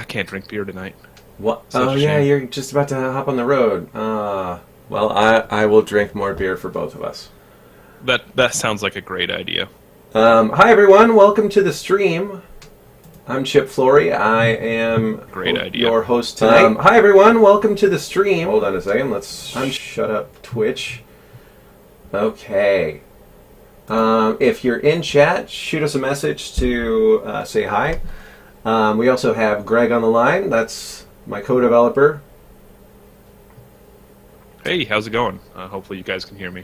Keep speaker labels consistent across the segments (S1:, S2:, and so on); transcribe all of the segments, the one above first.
S1: can't drink beer tonight.
S2: What? Oh yeah, you're just about to hop on the road. Well, I will drink more beer for both of us.
S1: That sounds like a great idea.
S2: Hi everyone, welcome to the stream. I'm Chip Flory. I am your host tonight. Hi everyone, welcome to the stream. Hold on a second. Let's shut up Twitch. Okay. If you're in chat, shoot us a message to say hi. We also have Greg on the line. That's my co-developer.
S1: Hey, how's it going? Hopefully you guys can hear me.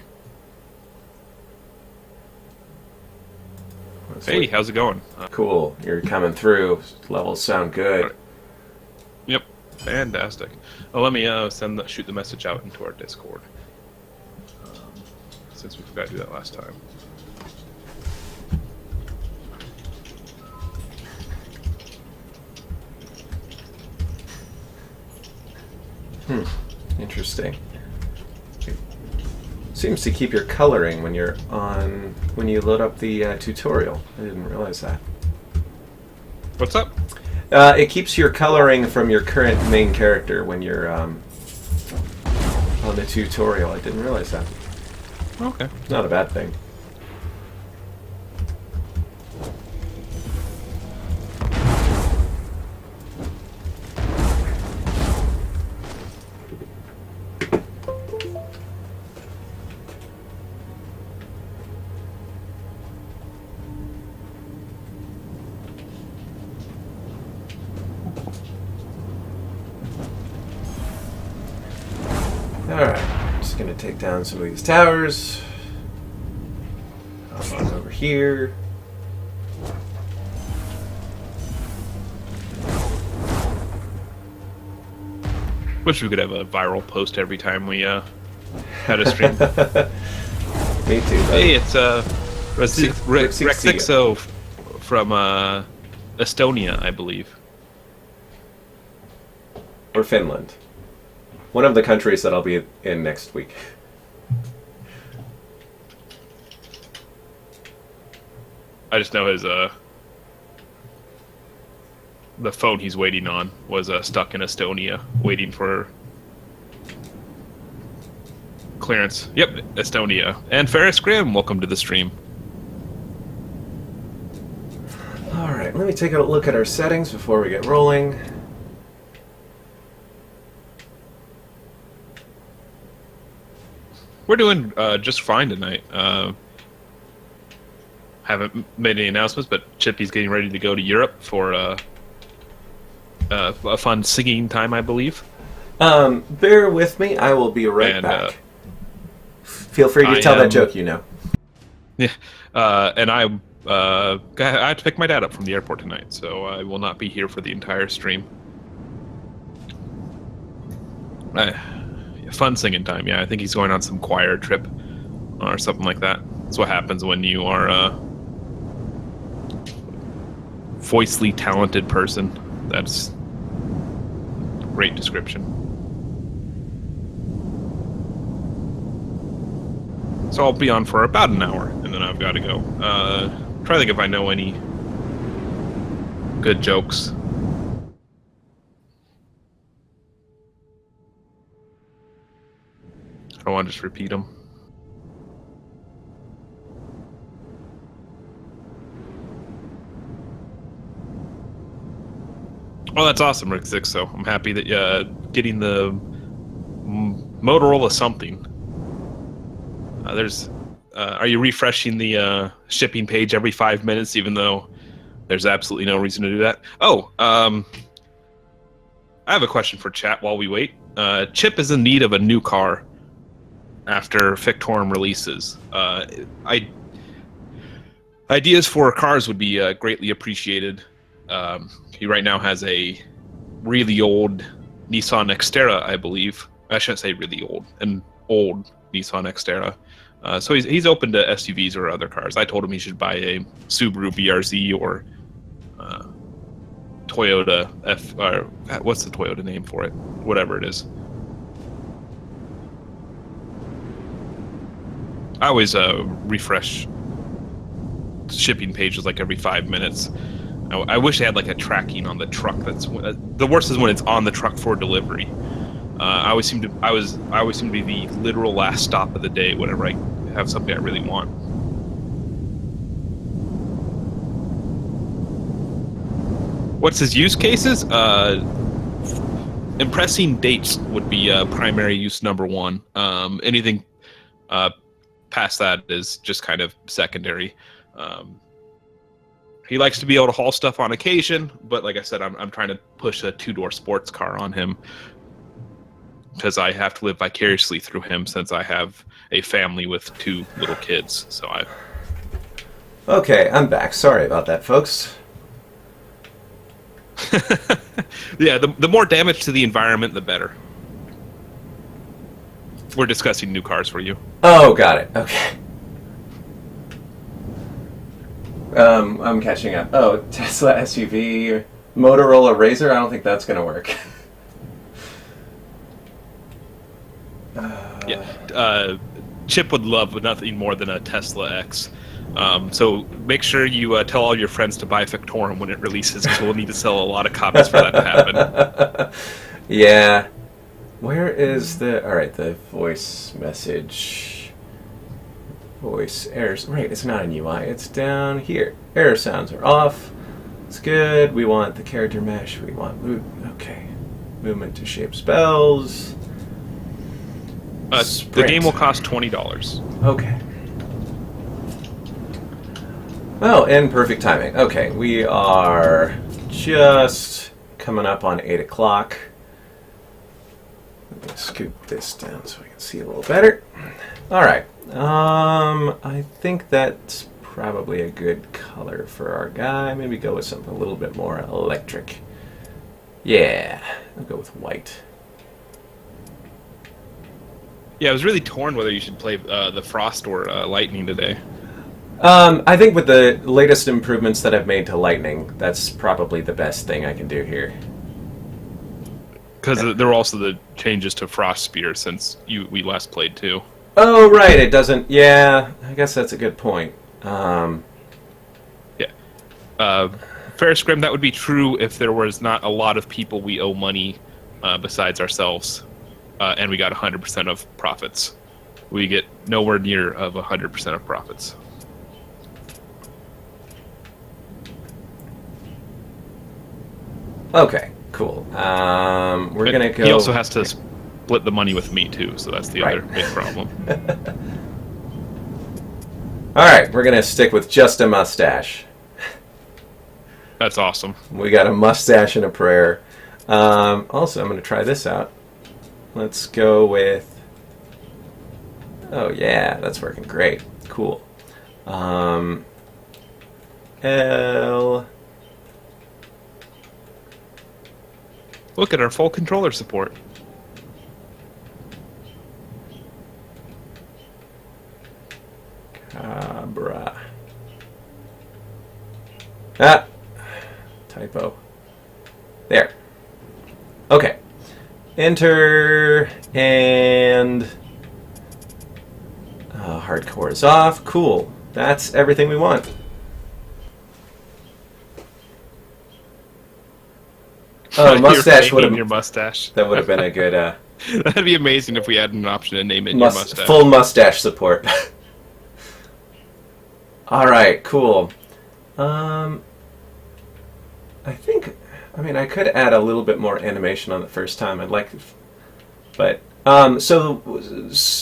S1: Hey, how's it going?
S2: Cool. You're coming through. Levels sound good.
S1: Right. Yep. Fantastic. Well, let me shoot the message out into our Discord. Since we forgot to do that last time.
S2: Interesting. Seems to keep your coloring when you load up the tutorial. I didn't realize that.
S1: What's up?
S2: It keeps your coloring from your current main character when you're on the tutorial. I didn't realize that.
S1: Okay.
S2: Not a bad thing. Alright, just going to take down some of these towers. Hop on over here.
S1: Wish we could have a viral post every time we had a stream.
S2: Me too.
S1: Hey, it's Rexixo from Estonia, I believe.
S2: Or Finland. One of the countries that I'll be in next week.
S1: I just know his the phone he's waiting on was stuck in Estonia, waiting for clearance. Yep, Estonia. And Ferris Grimm, welcome to the stream.
S2: Alright, let me take a look at our settings before we get rolling.
S1: We're doing just fine tonight. Haven't made any announcements, but Chippy's getting ready to go to Europe for a fun singing time, I believe.
S2: Bear with me. I will be right back. Feel free to tell that joke, you know.
S1: Yeah, and I have to pick my dad up from the airport tonight, so I will not be here for the entire stream. Fun singing time, yeah. I think he's going on some choir trip or something like that. That's what happens when you are a voicely talented person. That's a great description. So I'll be on for about an hour, and then I've got to go. Try to think if I know any good jokes. I don't want to just repeat them. Oh, that's awesome, Rick Six. So I'm happy that getting the Motorola something. Are you refreshing the shipping page every 5 minutes, even though there's absolutely no reason to do that? Oh, I have a question for chat while we wait. Chip is in need of a new car after Fictorum releases. Ideas for cars would be greatly appreciated. He right now has a really old Nissan Xterra, I believe. I shouldn't say really old, an old Nissan Xterra. So he's open to SUVs or other cars. I told him he should buy a Subaru BRZ or Toyota or what's the Toyota name for it? Whatever it is. I always refresh shipping pages like every 5 minutes. I wish they had like a tracking on the truck. That's the worst is when it's on the truck for delivery. I always seem to be the literal last stop of the day whenever I have something I really want. What's his use cases? Impressing dates would be primary use number one. Anything past that is just kind of secondary. He likes to be able to haul stuff on occasion, but like I said, I'm trying to push a two-door sports car on him because I have to live vicariously through him since I have a family with 2 little kids. So
S2: Okay, I'm back. Sorry about that, folks.
S1: Yeah, the more damage to the environment, the better. We're discussing new cars for you.
S2: Oh, got it. Okay. I'm catching up. Oh, Tesla SUV, Motorola Razr. I don't think that's going to work.
S1: Yeah, Chip would love nothing more than a Tesla X. So make sure you tell all your friends to buy Fictorum when it releases, because we'll need to sell a lot of copies for that to happen.
S2: Yeah. Where is the... Alright, the voice message. Voice errors. Right, it's not in UI. It's down here. Error sounds are off. It's good. We want the character mesh. We want... Okay. Movement to shape spells.
S1: The game will cost $20.
S2: Okay. Well, in perfect timing. Okay, we are just coming up on 8 o'clock. Let me scoop this down so I can see a little better. Alright. I think that's probably a good color for our guy. Maybe go with something a little bit more electric. Yeah, I'll go with white.
S1: Yeah, I was really torn whether you should play the Frost or Lightning today.
S2: I think with the latest improvements that I've made to Lightning, that's probably the best thing I can do here.
S1: Because there were also the changes to Frost Spear since we last played too.
S2: Oh, right, it doesn't... Yeah, I guess that's a good point.
S1: Yeah. Fair scrim, that would be true if there was not a lot of people we owe money besides ourselves, and we got 100% of profits. We get nowhere near of 100% of profits.
S2: Okay, cool. We're going to go...
S1: He also has to split the money with me, too, so that's the other big problem.
S2: Alright, we're going to stick with just a mustache.
S1: That's awesome.
S2: We got a mustache and a prayer. Also, I'm going to try this out. Let's go with... Oh, yeah, that's working great. Cool. L...
S1: Look at our full controller support.
S2: Cabra. Ah! Typo. There. Okay. Enter, and... hardcore is off. Cool. That's everything we want. Oh, mustache would have...
S1: your mustache.
S2: That would have been a good...
S1: That'd be amazing if we had an option to name it your mustache.
S2: Full mustache support. Alright, cool. I think... I mean, I could add a little bit more animation on the first time. I'd like... But... so,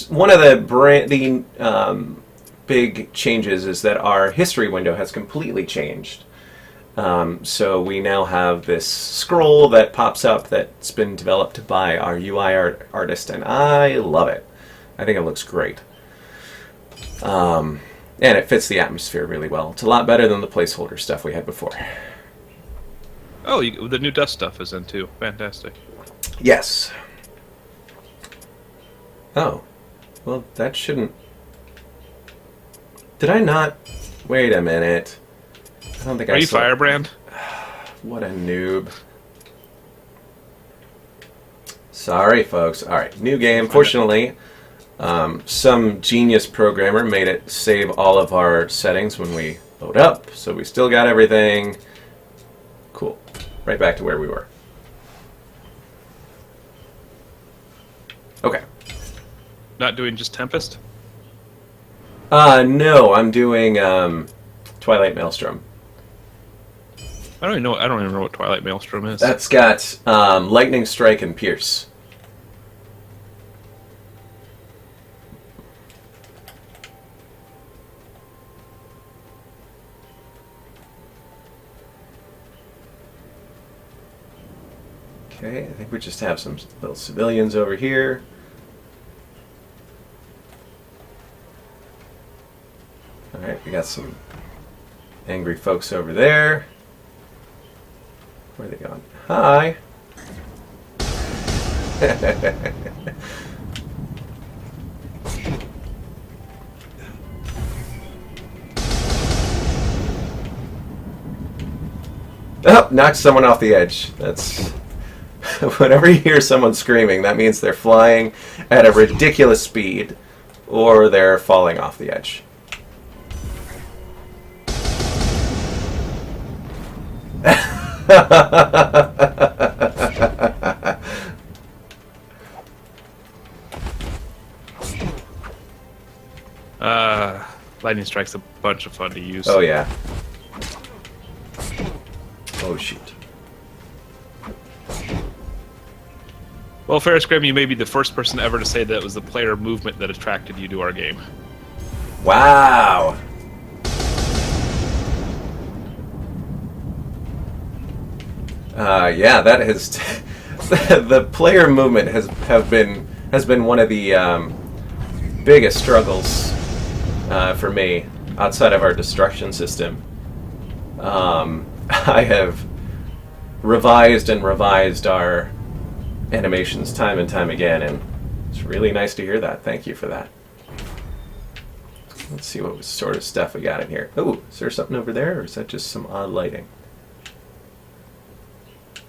S2: one of the big changes is that our history window has completely changed. So we now have this scroll that pops up that's been developed by our UI artist, and I love it. I think it looks great. And it fits the atmosphere really well. It's a lot better than the placeholder stuff we had before.
S1: Oh, the new dust stuff is in too. Fantastic.
S2: Yes. Oh. Well, that shouldn't... Did I not... Wait a minute. I don't think
S1: Are you Firebrand?
S2: What a noob. Sorry, folks. Alright, new game. Fortunately, some genius programmer made it save all of our settings when we load up, so we still got everything. right back to where we were. Okay.
S1: Not doing just Tempest?
S2: No, I'm doing Twilight Maelstrom.
S1: I don't even know what Twilight Maelstrom is.
S2: That's got Lightning Strike and Pierce. Okay, I think we just have some little civilians over here. Alright, we got some angry folks over there. Where are they going? Hi! Oh, knocked someone off the edge. That's... Whenever you hear someone screaming, that means they're flying at a ridiculous speed, or they're falling off the edge.
S1: Lightning Strike's a bunch of fun to use.
S2: Oh, yeah. Oh, shoot.
S1: Well, Ferris Grimm, you may be the first person ever to say that it was the player movement that attracted you to our game.
S2: Wow! Yeah, that has... the player movement has been one of the biggest struggles for me outside of our destruction system. I have revised and revised our animations time and time again, and it's really nice to hear that. Thank you for that. Let's see what sort of stuff we got in here. Oh, is there something over there, or is that just some odd lighting? I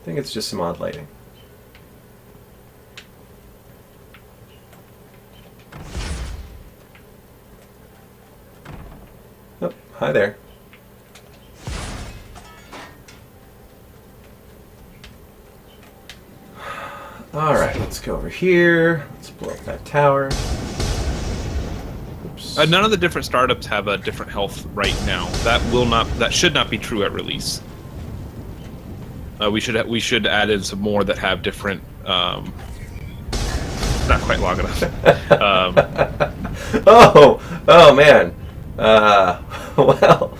S2: think it's just some odd lighting. Oh, hi there. Alright, let's go over here. Let's blow up that tower. Oops.
S1: None of the different startups have a different health right now. That should not be true at release. We should add in some more that have different. Not quite long enough.
S2: Oh man. Well.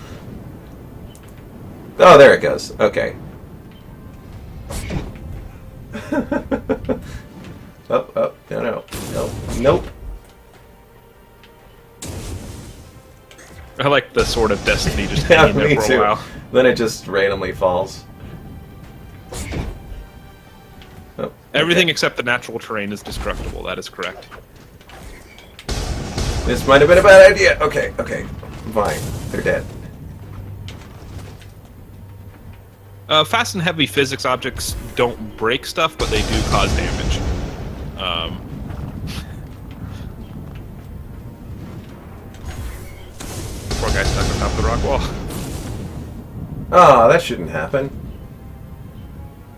S2: Oh, there it goes. Okay. Nope.
S1: I like the Sword of Destiny just hanging there for a while.
S2: Then it just randomly falls. Oh,
S1: Everything except the natural terrain is destructible. That is correct.
S2: This might have been a bad idea. Okay. Fine. They're dead.
S1: Fast and heavy physics objects don't break stuff, but they do cause damage. Poor guy stuck on top of the rock wall.
S2: Oh, that shouldn't happen.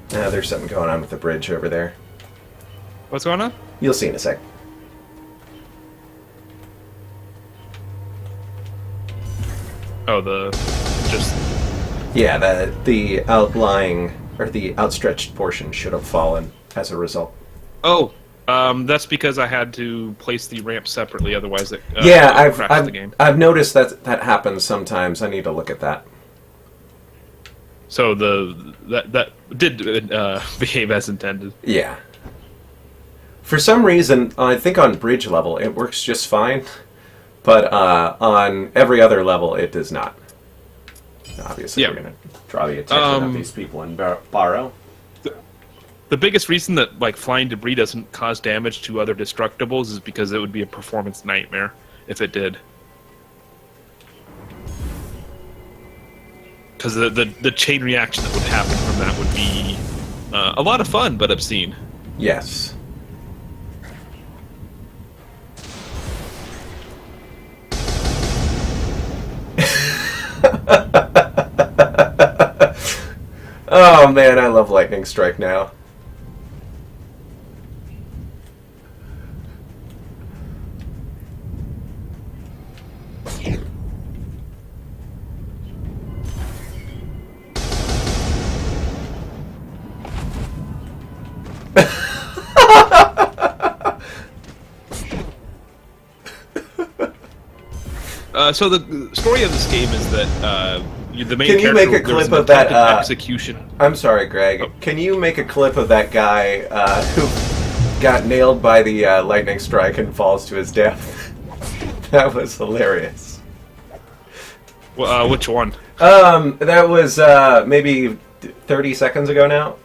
S2: There's something going on with the bridge over there.
S1: What's going on?
S2: You'll see in a sec.
S1: Oh,
S2: Yeah, the outlying, or the outstretched portion should have fallen as a result.
S1: Oh, that's because I had to place the ramp separately, otherwise it crashed the game.
S2: I've noticed that happens sometimes. I need to look at that.
S1: So that did behave as intended.
S2: Yeah. For some reason, I think on bridge level it works just fine, but on every other level it does not. Obviously, we're going to draw the attention of these people in Barrow.
S1: The biggest reason that flying debris doesn't cause damage to other destructibles is because it would be a performance nightmare if it did. Because the chain reaction that would happen from that would be a lot of fun, but obscene.
S2: Yes. Oh man, I love Lightning Strike now.
S1: So the story of this game is that the main
S2: Can you make a clip of that
S1: execution?
S2: I'm sorry, Greg. Oh. Can you make a clip of that guy who got nailed by the lightning strike and falls to his death? That was hilarious.
S1: Well, which one?
S2: That was maybe 30 seconds ago now.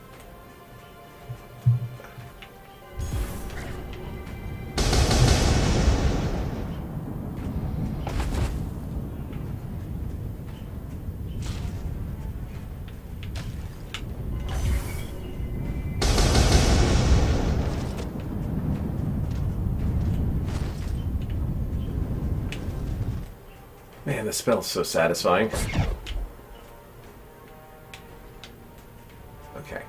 S2: Man, this spell's so satisfying. Okay.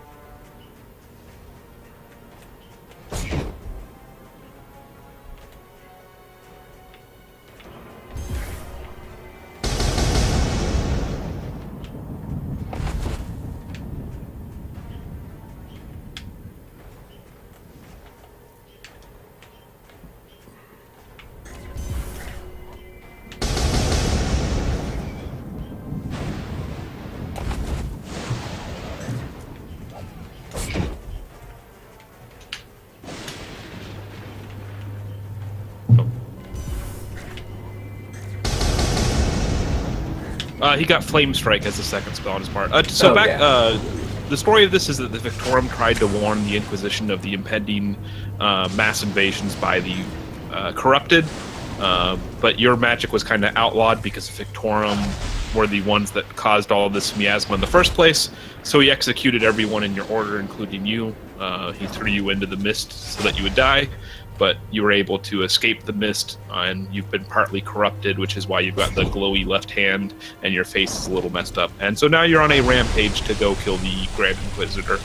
S1: He got Flame Strike as the second spell on his part. The story of this is that the Fictorum tried to warn the Inquisition of the impending mass invasions by the corrupted, but your magic was kind of outlawed because the Fictorum were the ones that caused all of this miasma in the first place, so he executed everyone in your order, including you. He threw you into the mist so that you would die, but you were able to escape the mist, and you've been partly corrupted, which is why you've got the glowy left hand, and your face is a little messed up. And so now you're on a rampage to go kill the Grand Inquisitor.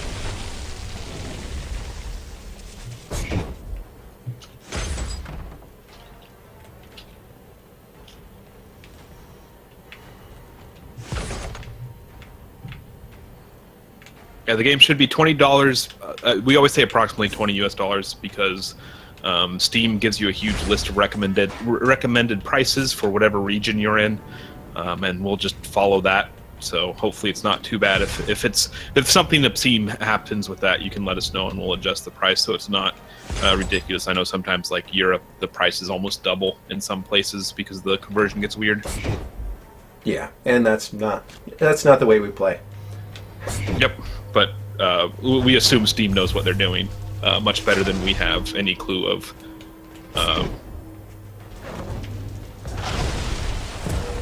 S1: Yeah, the game should be $20. We always say approximately $20 US because Steam gives you a huge list of recommended prices for whatever region you're in, and we'll just follow that. So hopefully it's not too bad. If something obscene happens with that, you can let us know and we'll adjust the price so it's not ridiculous. I know sometimes like Europe, the price is almost double in some places because the conversion gets weird.
S2: Yeah, and that's not the way we play.
S1: Yep, but we assume Steam knows what they're doing much better than we have any clue of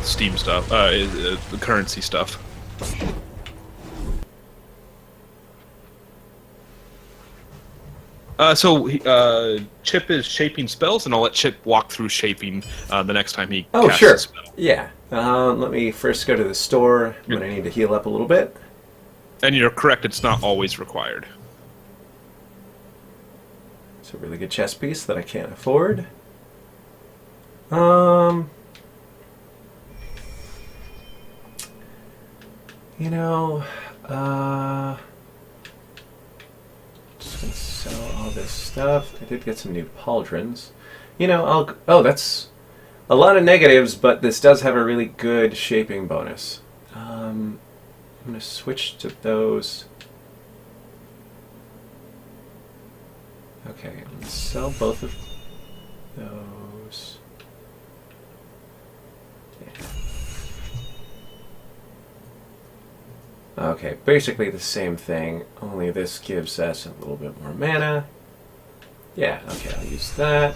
S1: Steam stuff, the currency stuff. So Chip is shaping spells, and I'll let Chip walk through shaping the next time he casts a spell.
S2: Yeah. Let me first go to the store when I need to heal up a little bit.
S1: And you're correct, it's not always required.
S2: It's a really good chess piece that I can't afford. You know, just gonna sell all this stuff. I did get some new pauldrons. You know, that's a lot of negatives, but this does have a really good shaping bonus. I'm gonna switch to those. Okay, let's sell both of those. Yeah. Okay, basically the same thing, only this gives us a little bit more mana. Yeah, okay, I'll use that.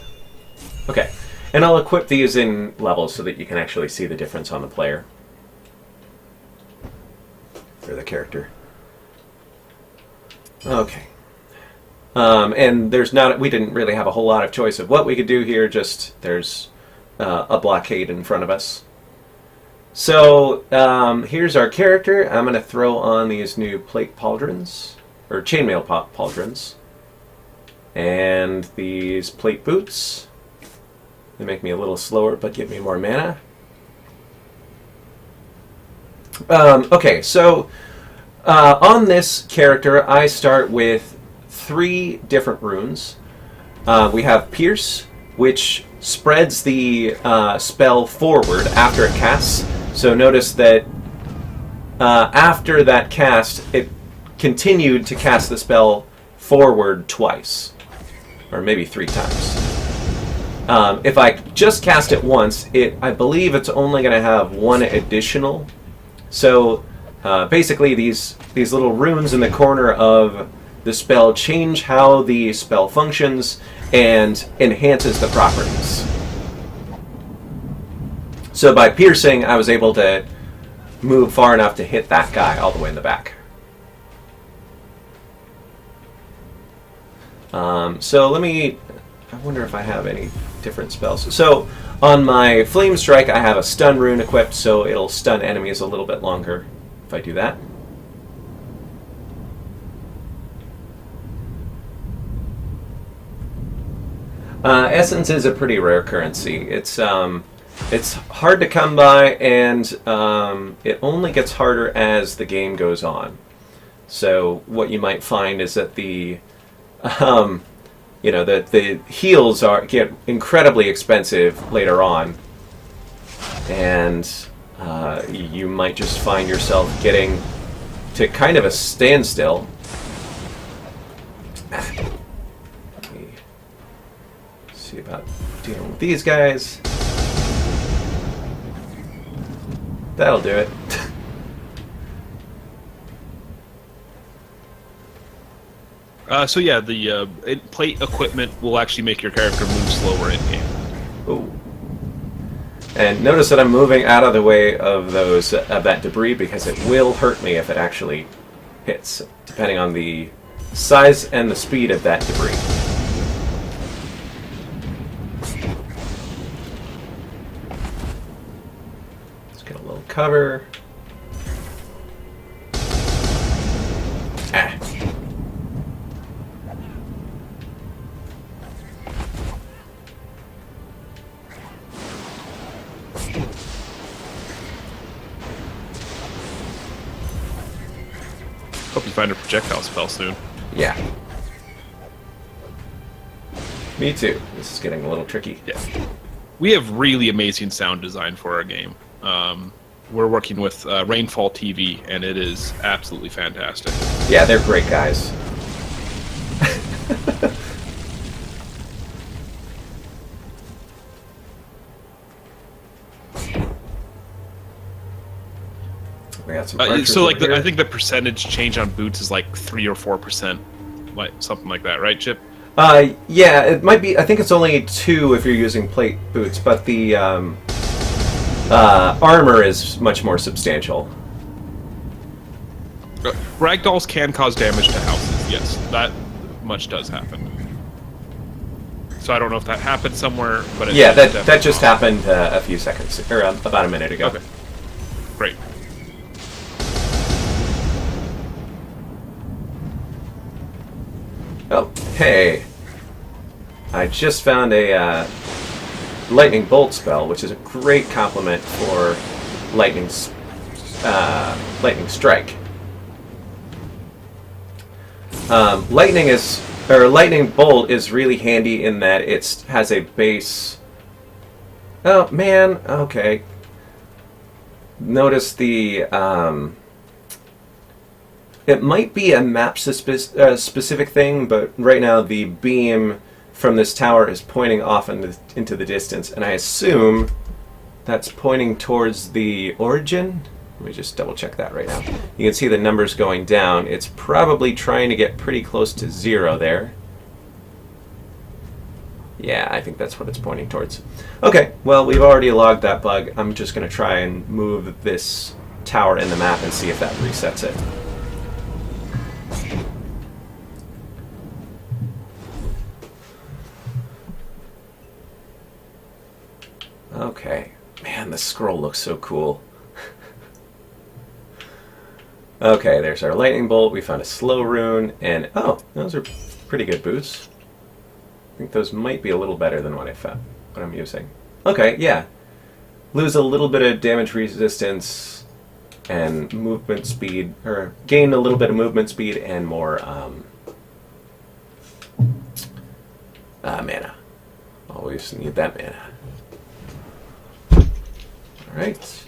S2: Okay, and I'll equip these in levels so that you can actually see the difference on the player. Or the character. Okay. And we didn't really have a whole lot of choice of what we could do here, just there's a blockade in front of us. So here's our character. I'm going to throw on these new plate pauldrons, or chainmail pauldrons, and these plate boots. They make me a little slower, but give me more mana. Okay, so on this character, I start with 3 different runes. We have Pierce, which spreads the spell forward after it casts. So notice that after that cast, it continued to cast the spell forward twice, or maybe 3 times. If I just cast it once, I believe it's only going to have 1 additional. So basically, these little runes in the corner of the spell change how the spell functions and enhances the properties. So by piercing, I was able to move far enough to hit that guy all the way in the back. So I wonder if I have any different spells. So on my Flame Strike, I have a stun rune equipped, so it'll stun enemies a little bit longer if I do that. Essence is a pretty rare currency. It's hard to come by, and it only gets harder as the game goes on. So what you might find is that the heals get incredibly expensive later on, and you might just find yourself getting to kind of a standstill. See about dealing with these guys. That'll do it.
S1: So yeah, the plate equipment will actually make your character move slower in game.
S2: Ooh. And notice that I'm moving out of the way of that debris, because it will hurt me if it actually hits, depending on the size and the speed of that debris. Let's get a little cover. Ah.
S1: Hope you find a projectile spell soon.
S2: Yeah. Me too. This is getting a little tricky.
S1: Yeah. We have really amazing sound design for our game. We're working with Rainfall TV, and it is absolutely fantastic.
S2: Yeah, they're great guys. We got some
S1: so like I think the percentage change on boots is like 3 or 4%, like something like that, right, Chip?
S2: Yeah, it might be. I think it's only 2 if you're using plate boots, but the armor is much more substantial.
S1: Ragdolls can cause damage to houses. Yes, that much does happen. So I don't know if that happened somewhere, but
S2: yeah, that just happened a few seconds, or about a minute ago.
S1: Okay, great.
S2: Oh, hey! I just found a lightning bolt spell, which is a great complement for lightning strike. Lightning bolt is really handy in that it has a base. Oh man, okay. Notice the it might be a map specific thing, but right now the beam from this tower is pointing off into the distance, and I assume that's pointing towards the origin. Let me just double check that right now. You can see the numbers going down. It's probably trying to get pretty close to 0 there. Yeah, I think that's what it's pointing towards. Okay, well, we've already logged that bug. I'm just going to try and move this tower in the map and see if that resets it. Okay. Man, this scroll looks so cool. Okay, there's our lightning bolt. We found a slow rune, and oh, those are pretty good boosts. I think those might be a little better than what I'm using. Okay, yeah. Lose a little bit of damage resistance and movement speed, or gain a little bit of movement speed and more mana. Always need that mana. Alright.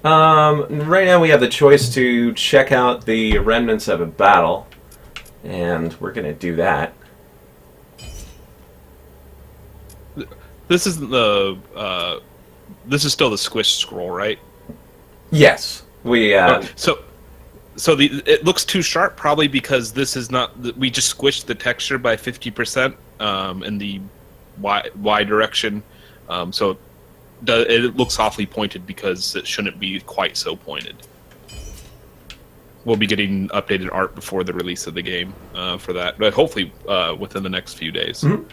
S2: Right now we have the choice to check out the remnants of a battle, and we're going to do that.
S1: This isn't the. This is still the squish scroll, right?
S2: Yes, we.
S1: So it looks too sharp, probably because this is not. We just squished the texture by 50% in the Y direction, so it looks awfully pointed because it shouldn't be quite so pointed. We'll be getting updated art before the release of the game for that, but hopefully within the next few days.
S2: Mm-hmm.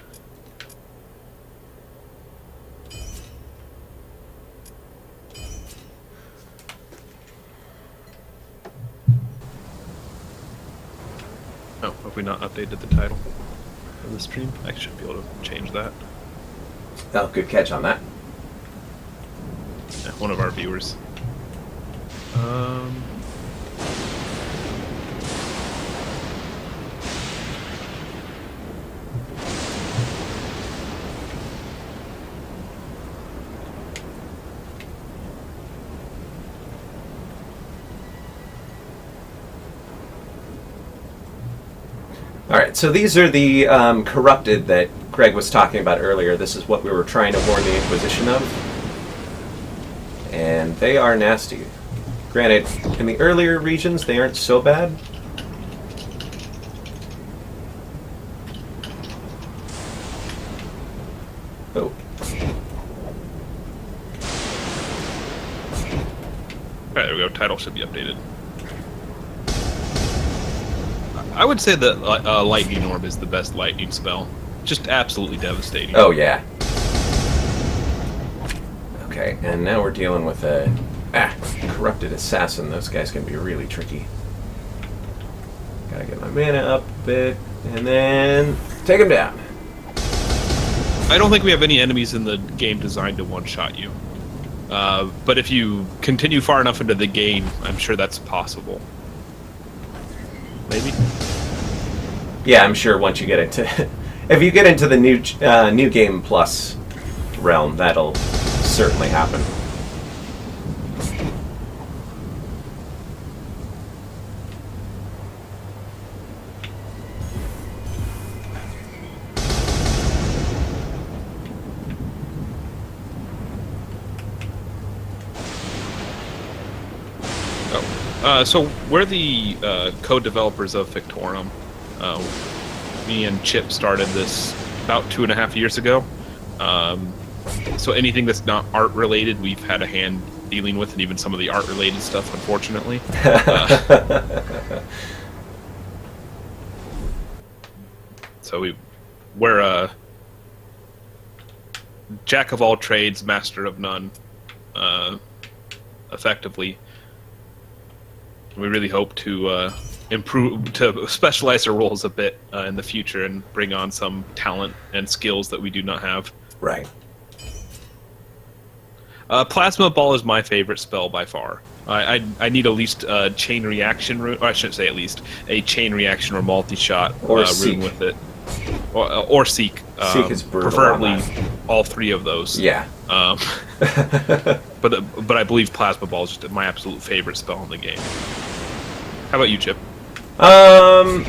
S1: Oh, have we not updated the title of the stream? I should be able to change that.
S2: Oh, good catch on that.
S1: Yeah, one of our viewers.
S2: Alright, so these are the corrupted that Greg was talking about earlier. This is what we were trying to warn the Inquisition of. And they are nasty. Granted, in the earlier regions, they aren't so bad. Oh.
S1: Alright, there we go. Title should be updated. I would say that Lightning Orb is the best lightning spell. Just absolutely devastating.
S2: Oh, yeah. Okay, and now we're dealing with a corrupted assassin. Those guys can be really tricky. Gotta get my mana up a bit, and then take him down.
S1: I don't think we have any enemies in the game designed to one-shot you. But if you continue far enough into the game, I'm sure that's possible. Maybe?
S2: Yeah, I'm sure once you get into... if you get into the new Game Plus realm, that'll certainly happen.
S1: So we're the co-developers of Fictorum. Me and Chip started this about 2.5 years ago. So anything that's not art-related, we've had a hand dealing with, and even some of the art-related stuff, unfortunately. So we're a jack of all trades, master of none, effectively. We really hope to improve, to specialize our roles a bit in the future and bring on some talent and skills that we do not have.
S2: Right.
S1: Plasma Ball is my favorite spell by far. I need at least a chain reaction rune, or I shouldn't say at least, a chain reaction or multi-shot rune with it. Or Seek.
S2: Seek is brutal.
S1: Preferably all three of those.
S2: Yeah.
S1: But I believe Plasma Ball is just my absolute favorite spell in the game. How about you, Chip?
S2: I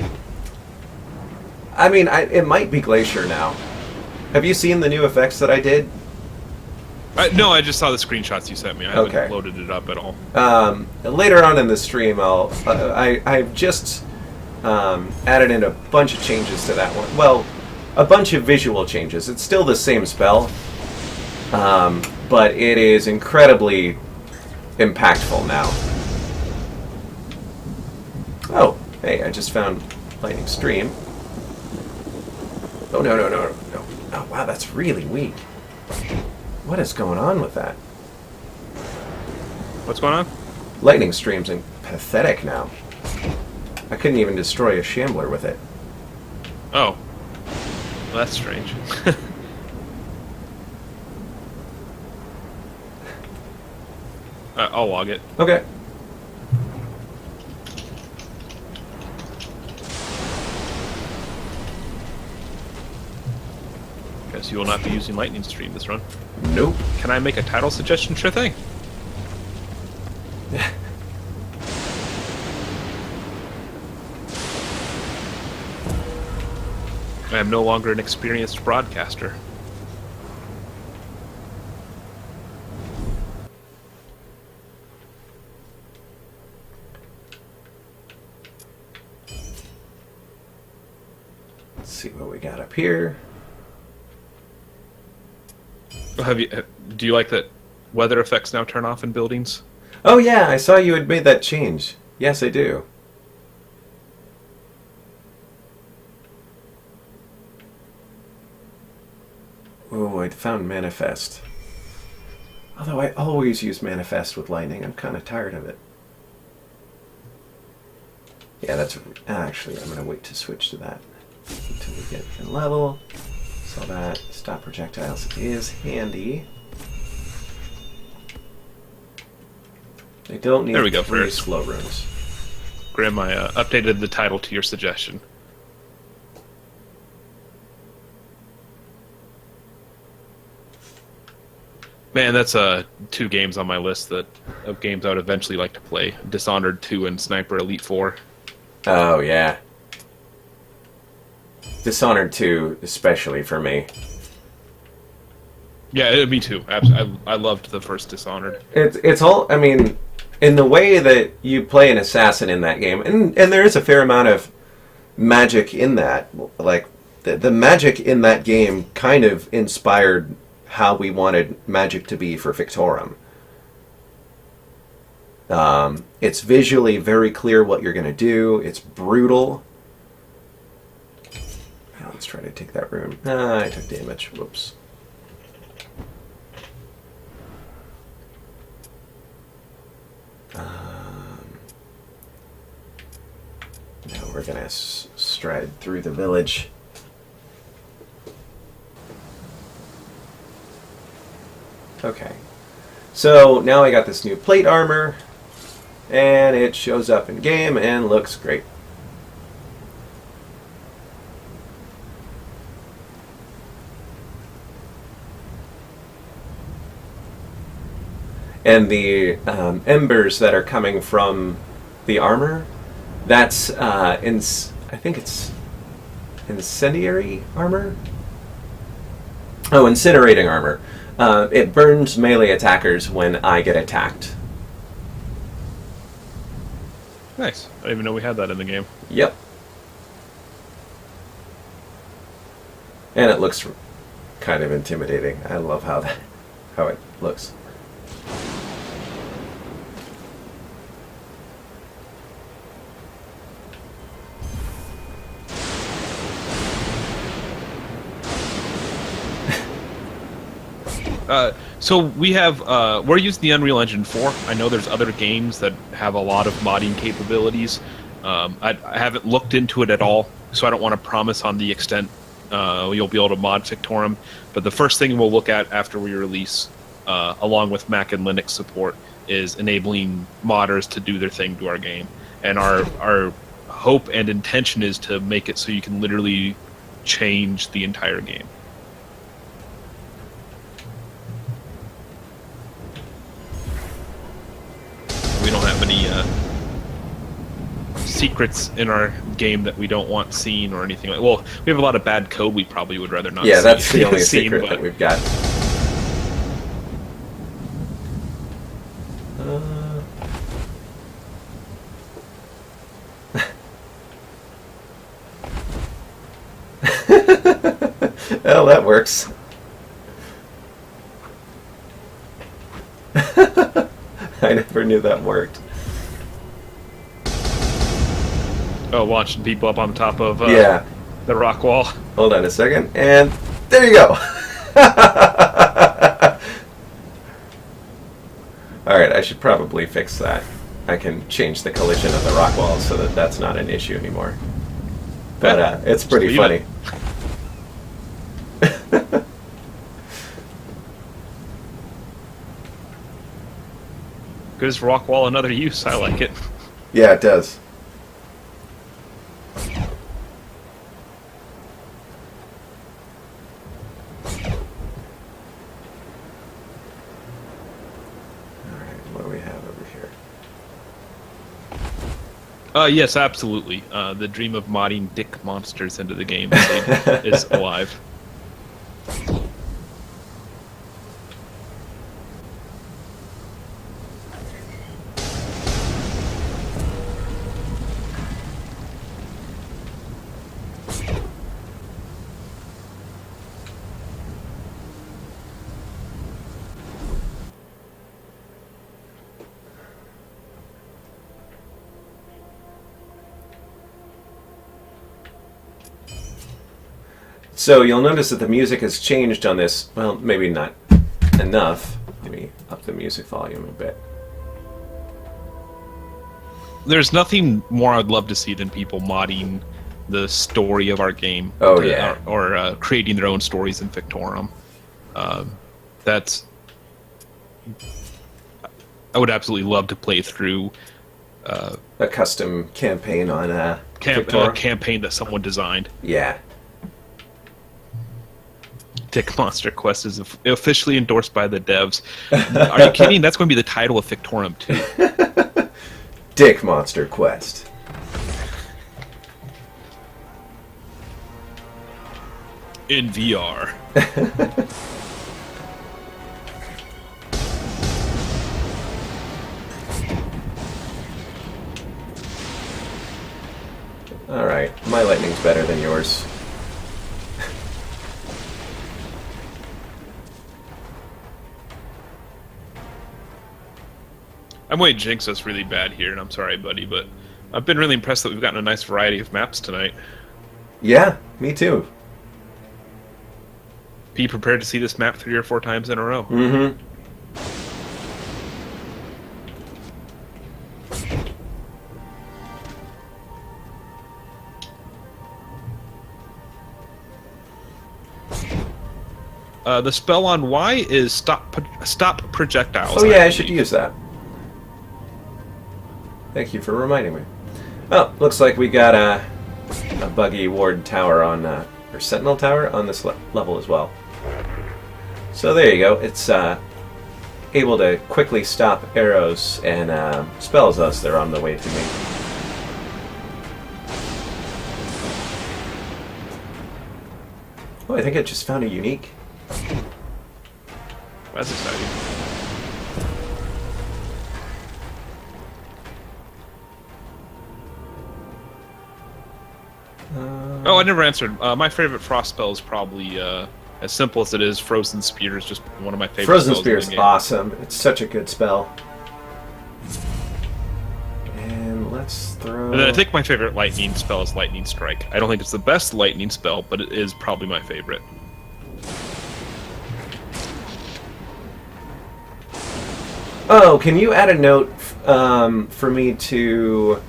S2: mean, it might be Glacier now. Have you seen the new effects that I did?
S1: No, I just saw the screenshots you sent me. I haven't loaded it up at all.
S2: Later on in the stream, I've just added in a bunch of changes to that one. Well, a bunch of visual changes. It's still the same spell, but it is incredibly impactful now. Oh, hey, I just found Lightning Stream. Oh, no. Oh, wow, that's really weak. What is going on with that?
S1: What's going on?
S2: lightning stream's pathetic now. I couldn't even destroy a shambler with it.
S1: Oh. Well, that's strange. I'll log it.
S2: Okay.
S1: Guess you will not be using lightning stream this run.
S2: Nope.
S1: Can I make a title suggestion? Sure thing. I am no longer an experienced broadcaster.
S2: Let's see what we got up here.
S1: Do you like that weather effects now turn off in buildings?
S2: Oh yeah, I saw you had made that change. Yes, I do. Oh, I found Manifest. Although I always use Manifest with lightning, I'm kind of tired of it. Yeah, that's... Actually, I'm going to wait to switch to that until we get in level. So that stop projectiles is handy. They don't need 3 slow runes.
S1: Grim, I updated the title to your suggestion. Man, that's 2 games on my list of games I would eventually like to play. Dishonored 2 and Sniper Elite 4.
S2: Oh, yeah. Dishonored 2, especially for me.
S1: Yeah, me too. I loved the first Dishonored.
S2: It's all, I mean, in the way that you play an assassin in that game, and there is a fair amount of magic in that. Like, the magic in that game kind of inspired how we wanted magic to be for Fictorum. It's visually very clear what you're going to do. It's brutal. Now let's try to take that room. I took damage. Whoops. Now we're going to stride through the village. Okay, so now I got this new plate armor, and it shows up in game and looks great. And the embers that are coming from the armor, that's I think it's incendiary armor? Oh, incinerating armor. It burns melee attackers when I get attacked.
S1: Nice. I didn't even know we had that in the game.
S2: Yep. And it looks kind of intimidating. I love how it looks.
S1: So we're using the Unreal Engine 4. I know there's other games that have a lot of modding capabilities. I haven't looked into it at all, so I don't want to promise on the extent you'll be able to mod Fictorum. But the first thing we'll look at after we release, along with Mac and Linux support, is enabling modders to do their thing to our game. And our hope and intention is to make it so you can literally change the entire game. We don't have any secrets in our game that we don't want seen or anything like. Well, we have a lot of bad code we probably would rather not.
S2: Yeah,
S1: see,
S2: that's the only
S1: seen,
S2: secret that we've got. Well, that works. I never knew that worked.
S1: Oh, launching people up on top of
S2: yeah.
S1: The rock wall.
S2: Hold on a second, and there you go. Alright, I should probably fix that. I can change the collision of the rock walls so that that's not an issue anymore. But it's pretty funny.
S1: Gives rock wall another use. I like it.
S2: Yeah, it does.
S1: Yes, absolutely. The dream of modding dick monsters into the game is alive.
S2: So you'll notice that the music has changed on this. Well, maybe not enough. Let me up the music volume a bit.
S1: There's nothing more I'd love to see than people modding the story of our game.
S2: Oh, yeah.
S1: Or creating their own stories in Fictorum. That's... I would absolutely love to play through...
S2: a custom campaign on Fictorum.
S1: Campaign that someone designed.
S2: Yeah.
S1: Dick Monster Quest is officially endorsed by the devs. Are you kidding? That's going to be the title of Fictorum 2.
S2: Dick Monster Quest.
S1: In VR.
S2: Alright, my lightning's better than yours.
S1: I'm going to jinx us really bad here, and I'm sorry, buddy, but I've been really impressed that we've gotten a nice variety of maps tonight.
S2: Yeah, me too.
S1: Be prepared to see this map 3 or 4 times in a row.
S2: Mm-hmm.
S1: The spell on Y is stop projectiles.
S2: Oh yeah, I should use that. Thank you for reminding me. Oh, looks like we got a buggy ward tower on, or sentinel tower on this level as well. So there you go. It's able to quickly stop arrows and spells us they're on the way to me. Oh, I think I just found a unique.
S1: That's exciting. Oh, I never answered. My favorite frost spell is probably, as simple as it is, Frozen Spear is just one of my favorite
S2: Frozen
S1: spells.
S2: Spear is awesome. It's such a good spell. And let's throw...
S1: And then I think my favorite lightning spell is Lightning Strike. I don't think it's the best lightning spell, but it is probably my favorite.
S2: Oh, can you add a note for me to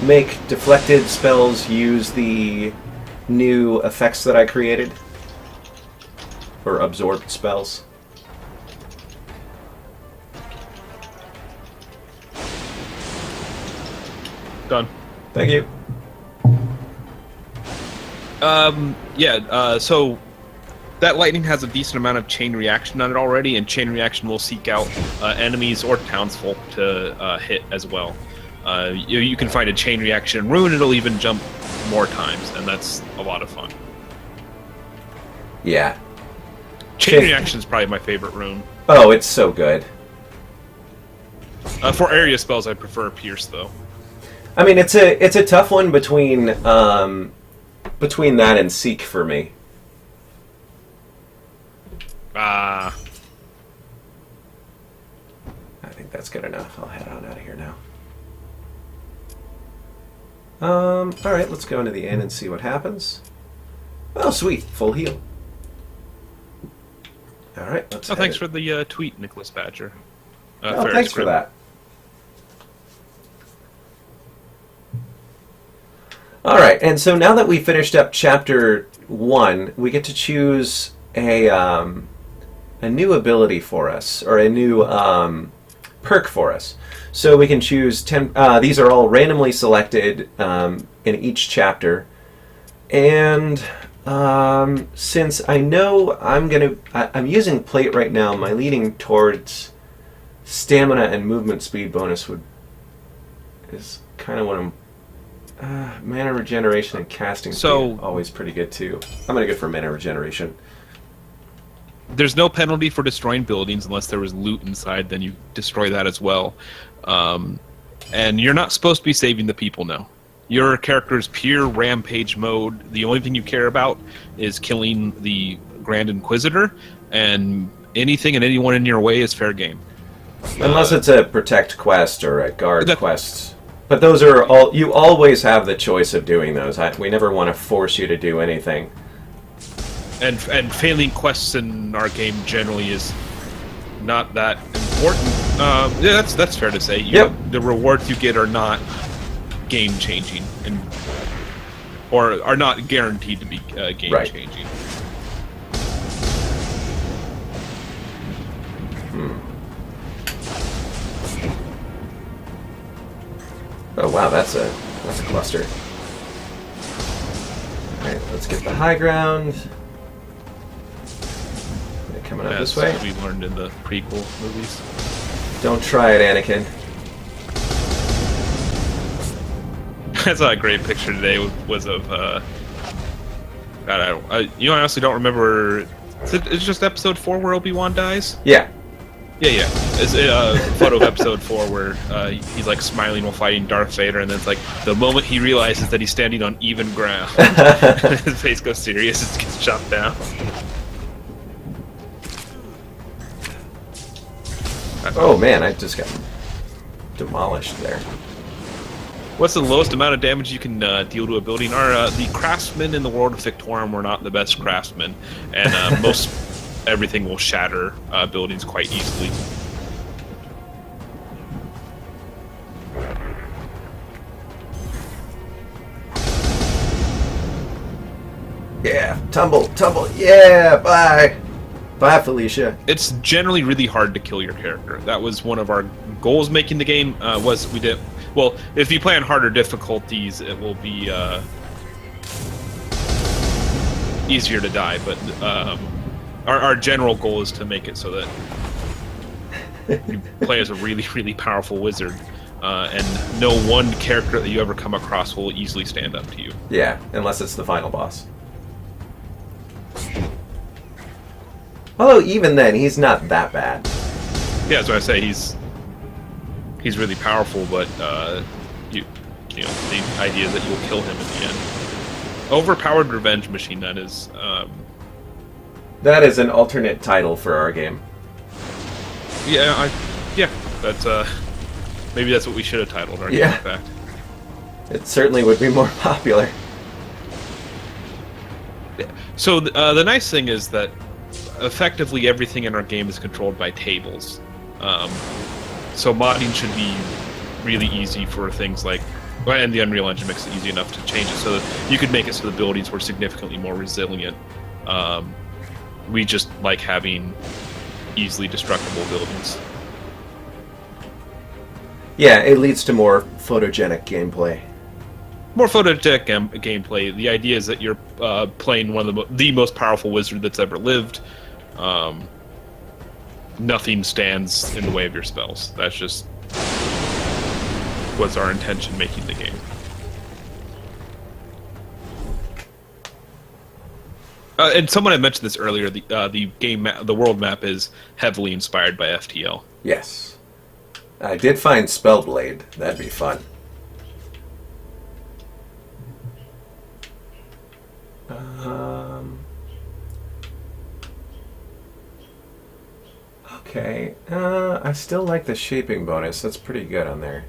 S2: make deflected spells use the new effects that I created? Or absorbed spells?
S1: Done.
S2: Thank you.
S1: So that lightning has a decent amount of chain reaction on it already, and chain reaction will seek out enemies or townsfolk to hit as well. You can find a chain reaction rune, it'll even jump more times, and that's a lot of fun.
S2: Yeah.
S1: Chain reaction is probably my favorite rune.
S2: Oh, it's so good.
S1: For area spells, I prefer Pierce, though.
S2: I mean, it's a tough one between that and Seek for me.
S1: Ah.
S2: I think that's good enough. I'll head on out of here now. Alright, let's go into the inn and see what happens. Oh, sweet. Full heal. Alright, let's
S1: thanks for the tweet, Nicholas Badger.
S2: Thanks for that. All right, and so now that we finished up Chapter 1, we get to choose a new ability for us, or a new perk for us. So we can choose 10. These are all randomly selected in each chapter, and since I know I'm using plate right now, my leaning towards stamina and movement speed bonus is kind of what I'm. Mana regeneration and casting speed always pretty good too. I'm gonna go for mana regeneration.
S1: There's no penalty for destroying buildings unless there was loot inside. Then you destroy that as well. And you're not supposed to be saving the people now. Your character's pure rampage mode. The only thing you care about is killing the Grand Inquisitor, and anything and anyone in your way is fair game.
S2: Unless it's a protect quest or a guard quest. But those are all. You always have the choice of doing those. We never want to force you to do anything.
S1: And failing quests in our game generally is not that important. Yeah, that's fair to say.
S2: Yep.
S1: The rewards you get are not game changing, or are not guaranteed to be game changing.
S2: Oh wow, that's a cluster. Alright, let's get the high ground. They're coming up this way.
S1: As we learned in the prequel movies.
S2: Don't try it, Anakin.
S1: I saw a great picture today was of God, I honestly don't remember. It's just episode 4 where Obi-Wan dies?
S2: Yeah.
S1: Yeah. It's a photo of episode 4 where he's like smiling while fighting Darth Vader, and then it's like the moment he realizes that he's standing on even ground, his face goes serious, it gets chopped down.
S2: Oh man, I just got demolished there.
S1: What's the lowest amount of damage you can deal to a building? The craftsmen in the world of Fictorum were not the best craftsmen, and most everything will shatter buildings quite easily.
S2: Yeah, tumble, yeah, bye. Bye, Felicia.
S1: It's generally really hard to kill your character. That was one of our goals making the game, well, if you play on harder difficulties, it will be easier to die, but our general goal is to make it so that you play as a really, really powerful wizard, and no one character that you ever come across will easily stand up to you.
S2: Yeah, unless it's the final boss. Although even then, he's not that bad.
S1: Yeah, that's what I say. He's really powerful, but you know the idea is that you'll kill him in the end. Overpowered revenge machine. That is.
S2: That is an alternate title for our game.
S1: Yeah, That's maybe that's what we should have titled our game. In fact,
S2: it certainly would be more popular.
S1: Yeah. So the nice thing is that effectively everything in our game is controlled by tables. So modding should be really easy for things like, and the Unreal Engine makes it easy enough to change it so that you could make it so the buildings were significantly more resilient. We just like having easily destructible buildings.
S2: Yeah, it leads to more photogenic gameplay.
S1: More photogenic gameplay. The idea is that you're playing one of the most powerful wizard that's ever lived. Nothing stands in the way of your spells. That's just was our intention making the game. And someone had mentioned this earlier. The game the world map is heavily inspired by FTL.
S2: Yes, I did find Spellblade. That'd be fun. Okay, I still like the shaping bonus. That's pretty good on there.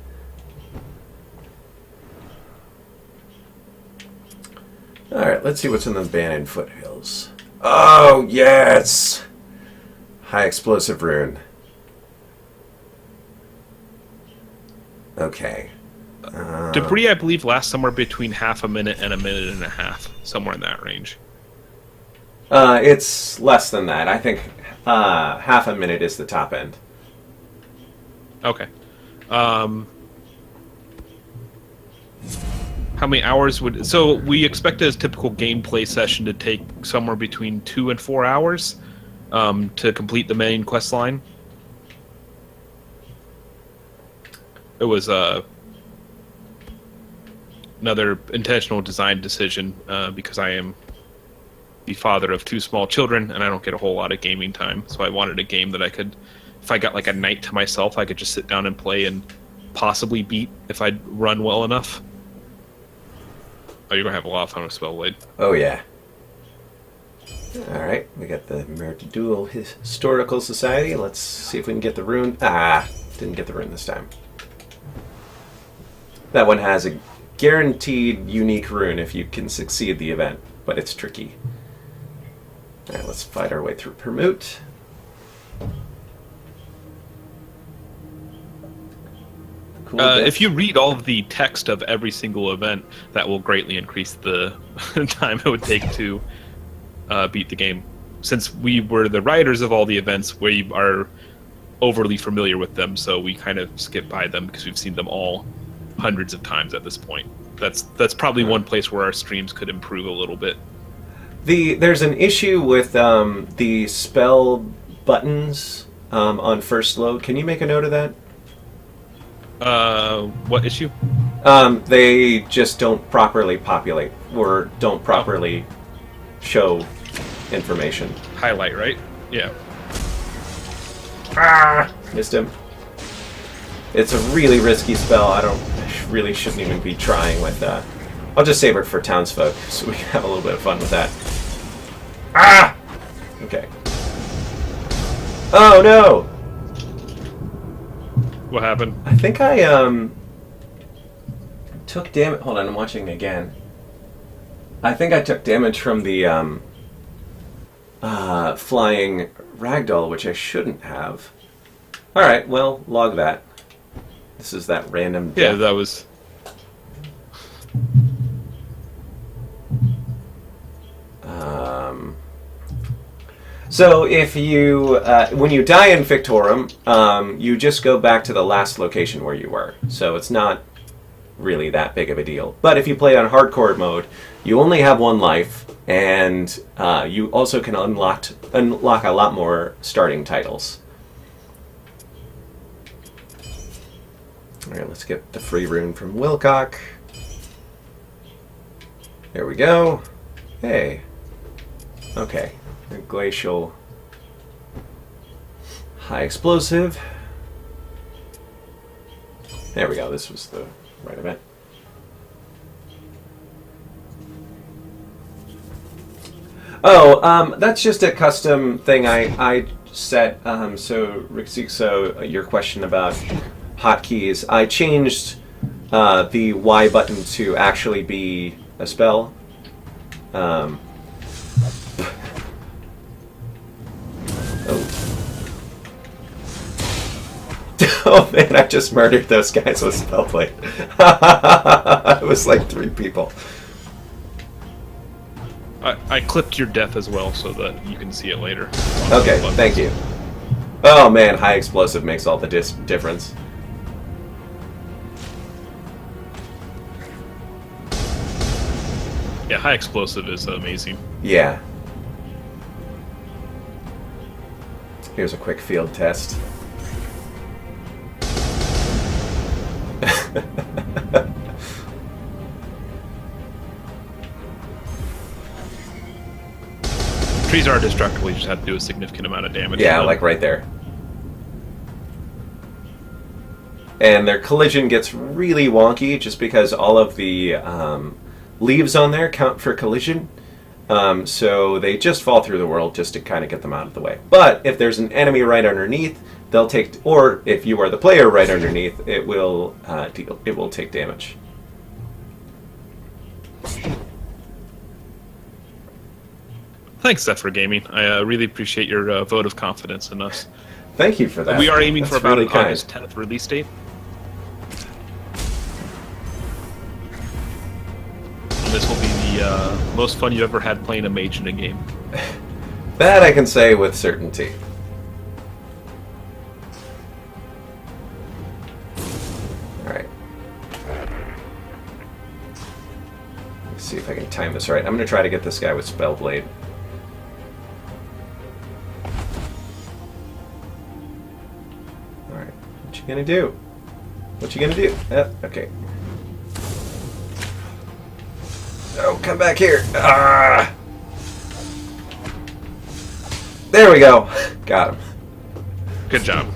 S2: Alright, let's see what's in the Bannon Foothills. Oh, yes! High explosive rune. Okay.
S1: Debris, I believe, lasts somewhere between half a minute and a minute and a half, somewhere in that range.
S2: It's less than that. I think half a minute is the top end.
S1: Okay. How many hours would... So we expect a typical gameplay session to take somewhere between 2 and 4 hours to complete the main quest line. It was another intentional design decision because I am the father of 2 small children and I don't get a whole lot of gaming time. So I wanted a game that I could, if I got like a night to myself, I could just sit down and play and possibly beat if I'd run well enough. Oh, you're going to have a lot of fun with Spellblade.
S2: Oh, yeah. Alright, we got the Dual Historical Society. Let's see if we can get the rune. Didn't get the rune this time. That one has a guaranteed unique rune if you can succeed the event, but it's tricky. Alright, let's fight our way through Permute. Cool
S1: if you read all of the text of every single event, that will greatly increase the time it would take to beat the game. Since we were the writers of all the events, we are overly familiar with them, so we kind of skip by them because we've seen them all hundreds of times at this point. That's probably one place where our streams could improve a little bit.
S2: There's an issue with the spell buttons on first load. Can you make a note of that?
S1: What issue?
S2: They just don't properly populate or don't properly show information.
S1: Highlight, right? Yeah.
S2: Missed him. It's a really risky spell. I really shouldn't even be trying with that. I'll just save it for townsfolk so we can have a little bit of fun with that. Okay. Oh no!
S1: What happened?
S2: I think I took damage. Hold on, I'm watching again. I think I took damage from the flying ragdoll, which I shouldn't have. Alright, well, log that. This is that random death.
S1: Yeah, that was...
S2: So if you, when you die in Fictorum, you just go back to the last location where you were. So it's not really that big of a deal. But if you play on hardcore mode, you only have 1 life, and you also can unlock a lot more starting titles. Alright, let's get the free rune from Wilcock. There we go. Hey. Okay. A glacial high explosive. There we go. This was the right event. Oh, that's just a custom thing I set. So, Rixixo, your question about hotkeys, I changed the Y button to actually be a spell. Oh. Oh man, I just murdered those guys with Spellblade. It was like 3 people.
S1: I clipped your death as well so that you can see it later.
S2: Okay, thank you. Oh man, high explosive makes all the difference.
S1: Yeah, high explosive is amazing.
S2: Yeah. Here's a quick field test.
S1: Trees are destructible, you just have to do a significant amount of damage.
S2: Yeah, like right there. And their collision gets really wonky just because all of the leaves on there count for collision. So they just fall through the world just to kind of get them out of the way. But if there's an enemy right underneath, they'll take, or if you are the player right underneath, it will take damage.
S1: Thanks, Zephyr Gaming. I really appreciate your vote of confidence in us.
S2: Thank you for that.
S1: We are aiming for about
S2: really
S1: an August 10th release date. and this will be the most fun you've ever had playing a mage in a game.
S2: That I can say with certainty. Alright. Let's see if I can time this right. I'm going to try to get this guy with Spellblade. Alright. What you going to do? What you going to do? Okay. Oh, come back here. Ah! There we go. Got him.
S1: Good job.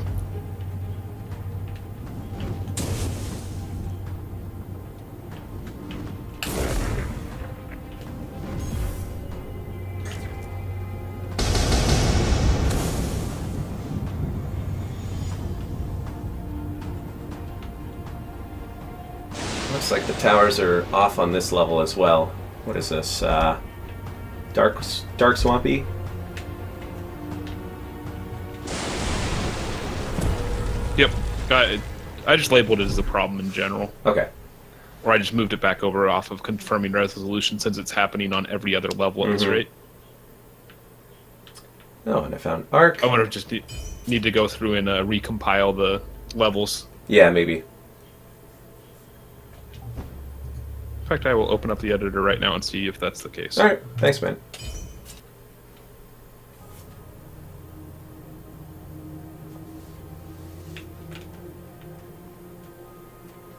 S2: Looks like the towers are off on this level as well. What is this? Dark Swampy?
S1: Yep. I just labeled it as a problem in general.
S2: Okay.
S1: Or I just moved it back over off of confirming resolution since it's happening on every other level at this rate.
S2: Oh, and I found Arc.
S1: I wonder if just need to go through and recompile the levels.
S2: Yeah, maybe.
S1: In fact, I will open up the editor right now and see if that's the case.
S2: Alright, thanks, man.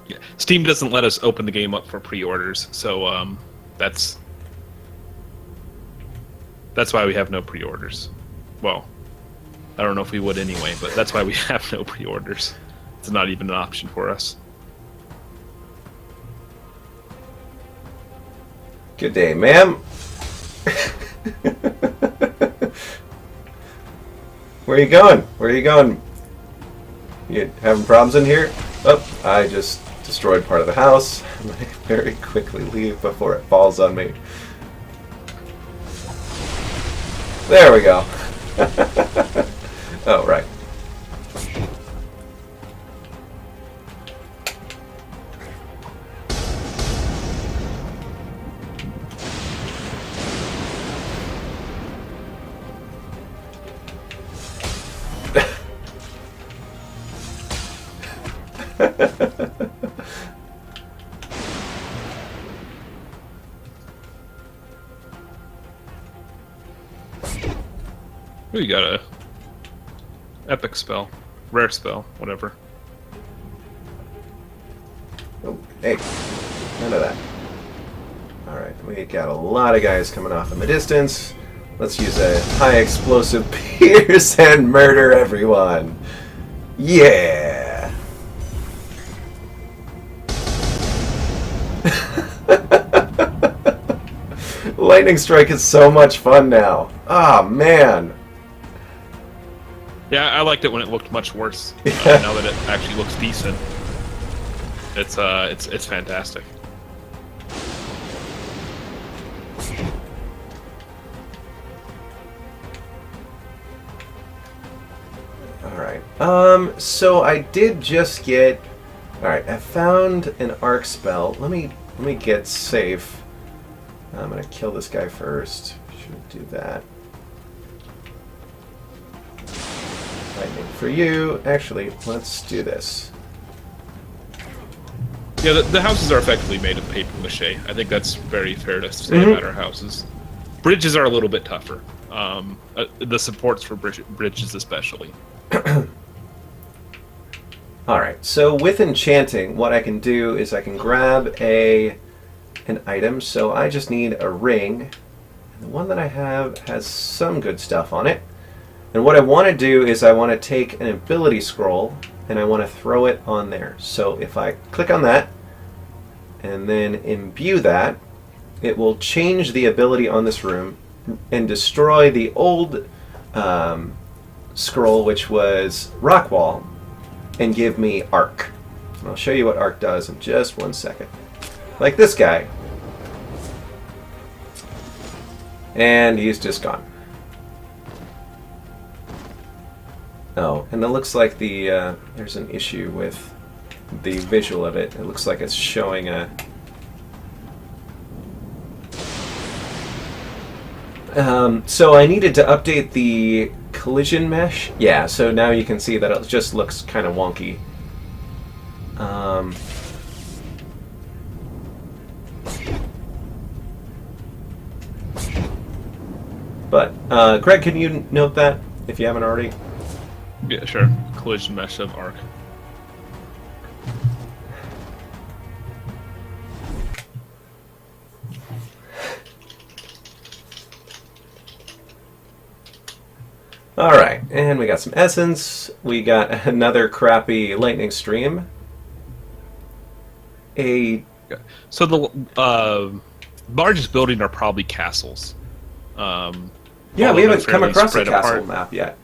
S1: Yeah. Steam doesn't let us open the game up for pre-orders, so that's why we have no pre-orders. Well, I don't know if we would anyway, but that's why we have no pre-orders. It's not even an option for us.
S2: Good day, ma'am. Where are you going? Where are you going? You having problems in here? Oh, I just destroyed part of the house. I'm going to very quickly leave before it falls on me. There we go. Oh, right.
S1: We got a epic spell, rare spell, whatever.
S2: Oh, hey, none of that. Alright, we got a lot of guys coming off in the distance. Let's use a high explosive pierce and murder everyone. Yeah! Lightning Strike is so much fun now. Ah, oh, man.
S1: Yeah, I liked it when it looked much worse. Now that it actually looks decent, it's fantastic.
S2: Alright, so I did just get... Alright, I found an arc spell. Let me get safe. I'm gonna kill this guy first. Should do that. Lightning for you. Actually, let's do this.
S1: Yeah, the houses are effectively made of paper mache. I think that's very fair to say about our houses. Bridges are a little bit tougher. The supports for bridges especially.
S2: Alright, so with enchanting, what I can do is I can grab an item. So I just need a ring. And the one that I have has some good stuff on it. And what I want to do is I want to take an ability scroll and I want to throw it on there. So if I click on that and then imbue that, it will change the ability on this room and destroy the old scroll, which was Rock Wall, and give me Arc. And I'll show you what Arc does in just 1 second. Like this guy. And he's just gone. Oh, and it looks like there's an issue with the visual of it. It looks like it's showing a So I needed to update the collision mesh. Yeah, so now you can see that it just looks kind of wonky. But, Greg, can you note that, if you haven't already?
S1: Yeah, sure. Collision mesh of arc.
S2: Alright, and we got some essence. We got another crappy lightning stream.
S1: So the largest building are probably castles.
S2: Yeah, we haven't come across a castle map yet.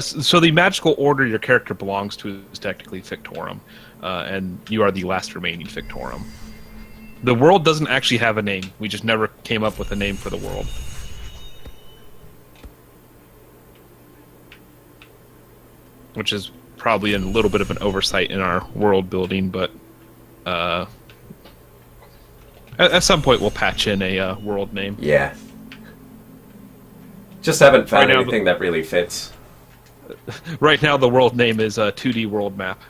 S1: So the magical order your character belongs to is technically Fictorum, and you are the last remaining Fictorum. The world doesn't actually have a name. We just never came up with a name for the world. Which is probably a little bit of an oversight in our world building, but at some point we'll patch in a world name.
S2: Yeah. Just haven't found anything that really fits.
S1: Right now the world name is a 2D world map.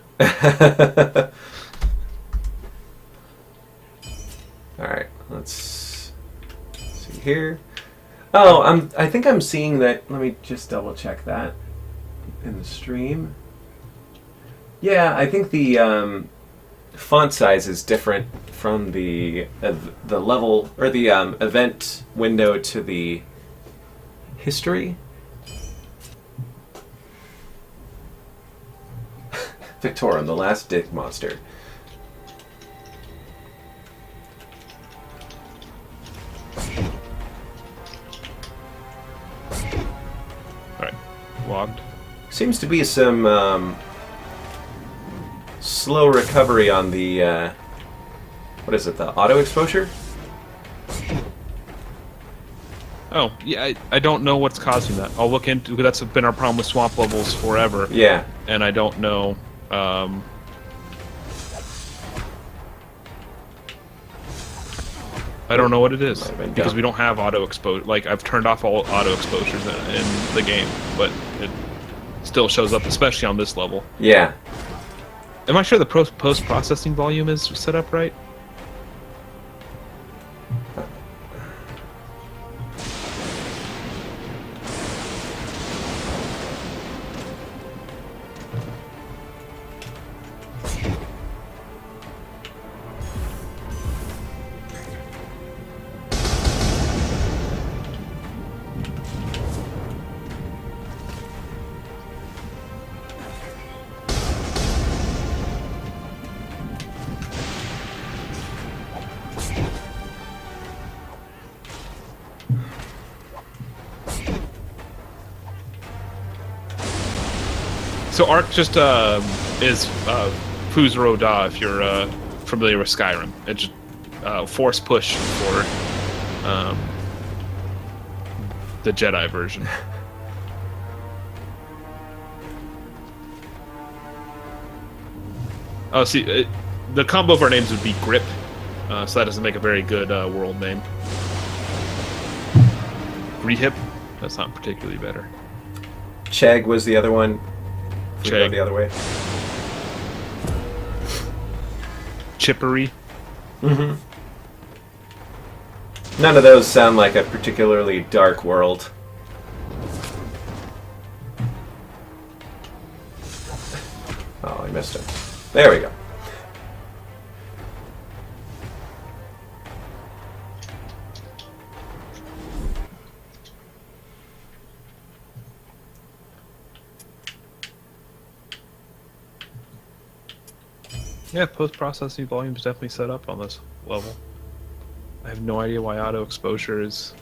S2: Alright, let's see here. Oh, I think I'm seeing that. Let me just double check that in the stream. Yeah, I think the font size is different from the level or the event window to the history. Fictorum, the last dig monster.
S1: Alright, logged.
S2: Seems to be some slow recovery on the what is it, the auto exposure?
S1: Oh, yeah, I don't know what's causing that. I'll look into, that's been our problem with swamp levels forever.
S2: Yeah.
S1: And I don't know. I don't know what it is, because we don't have auto exposure. Like, I've turned off all auto exposures in the game, but it still shows up, especially on this level.
S2: Yeah.
S1: Am I sure the post-processing volume is set up right? So Arc just is Fuzuro Da, if you're familiar with Skyrim. It's force push for the Jedi version. Oh, see, the combo of our names would be Grip, so that doesn't make a very good world name. Rehip, that's not particularly better.
S2: Chegg was the other one. We
S1: Chegg.
S2: go the other way.
S1: Chippery.
S2: Mm-hmm. None of those sound like a particularly dark world. Oh, I missed him. There we go.
S1: Yeah, post-processing volume is definitely set up on this level. I have no idea why auto exposure is.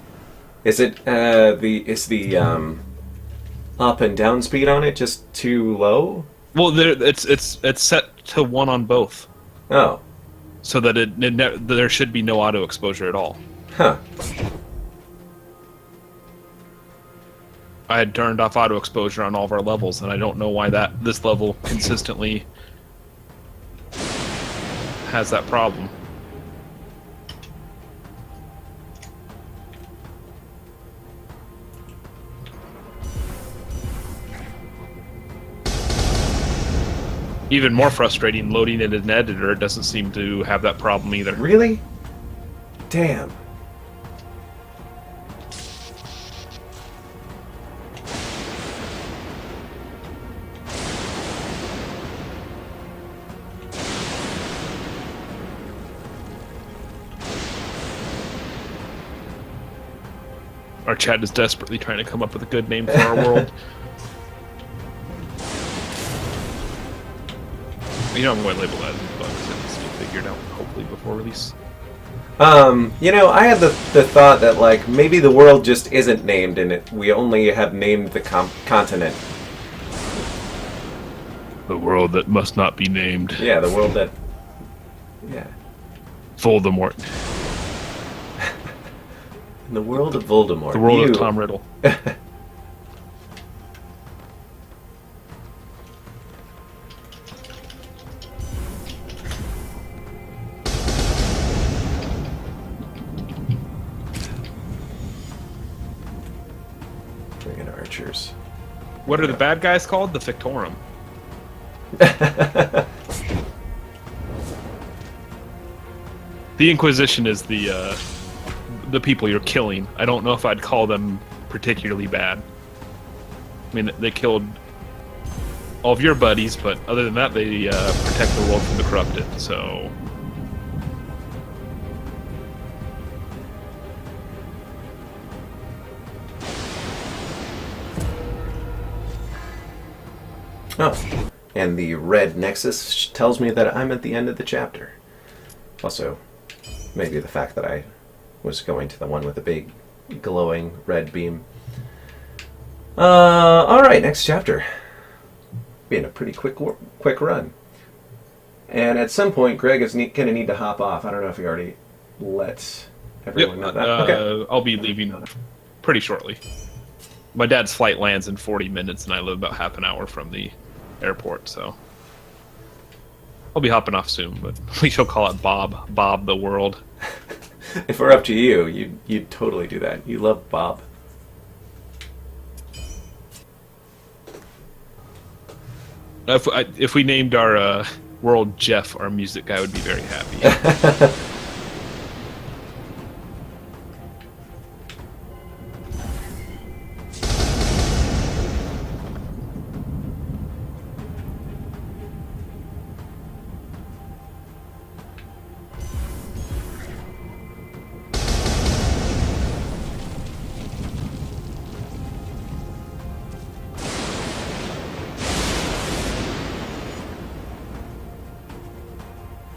S2: Is it the up and down speed on it just too low?
S1: Well, it's set to 1 on both.
S2: Oh.
S1: So that there should be no auto exposure at all.
S2: Huh.
S1: I had turned off auto exposure on all of our levels, and I don't know why this level consistently has that problem. Even more frustrating, loading in an editor doesn't seem to have that problem either.
S2: Really? Damn.
S1: Our chat is desperately trying to come up with a good name for our world. You know, I'm going to label that as bugs. It needs to be figured out, hopefully, before release.
S2: You know, I had the thought that, like, maybe the world just isn't named in it. We only have named the continent.
S1: The world that must not be named.
S2: Yeah, the world that... Yeah.
S1: Voldemort.
S2: In the world of Voldemort.
S1: The world of Tom Riddle.
S2: Bring in archers.
S1: What are the bad guys called? The Fictorum. The Inquisition is the people you're killing. I don't know if I'd call them particularly bad. I mean, they killed all of your buddies, but other than that, they protect the world from the corrupted, so...
S2: Oh, and the red nexus tells me that I'm at the end of the chapter. Also, maybe the fact that I was going to the one with the big glowing red beam. Alright, next chapter. Being a pretty quick run. And at some point, Greg is going to need to hop off. I don't know if he already lets everyone know that. Okay.
S1: I'll be leaving pretty shortly. My dad's flight lands in 40 minutes, and I live about half an hour from the airport, so I'll be hopping off soon, but we shall call it Bob the World.
S2: If we're up to you, you'd totally do that. You love Bob.
S1: If we named our world Jeff, our music guy would be very happy.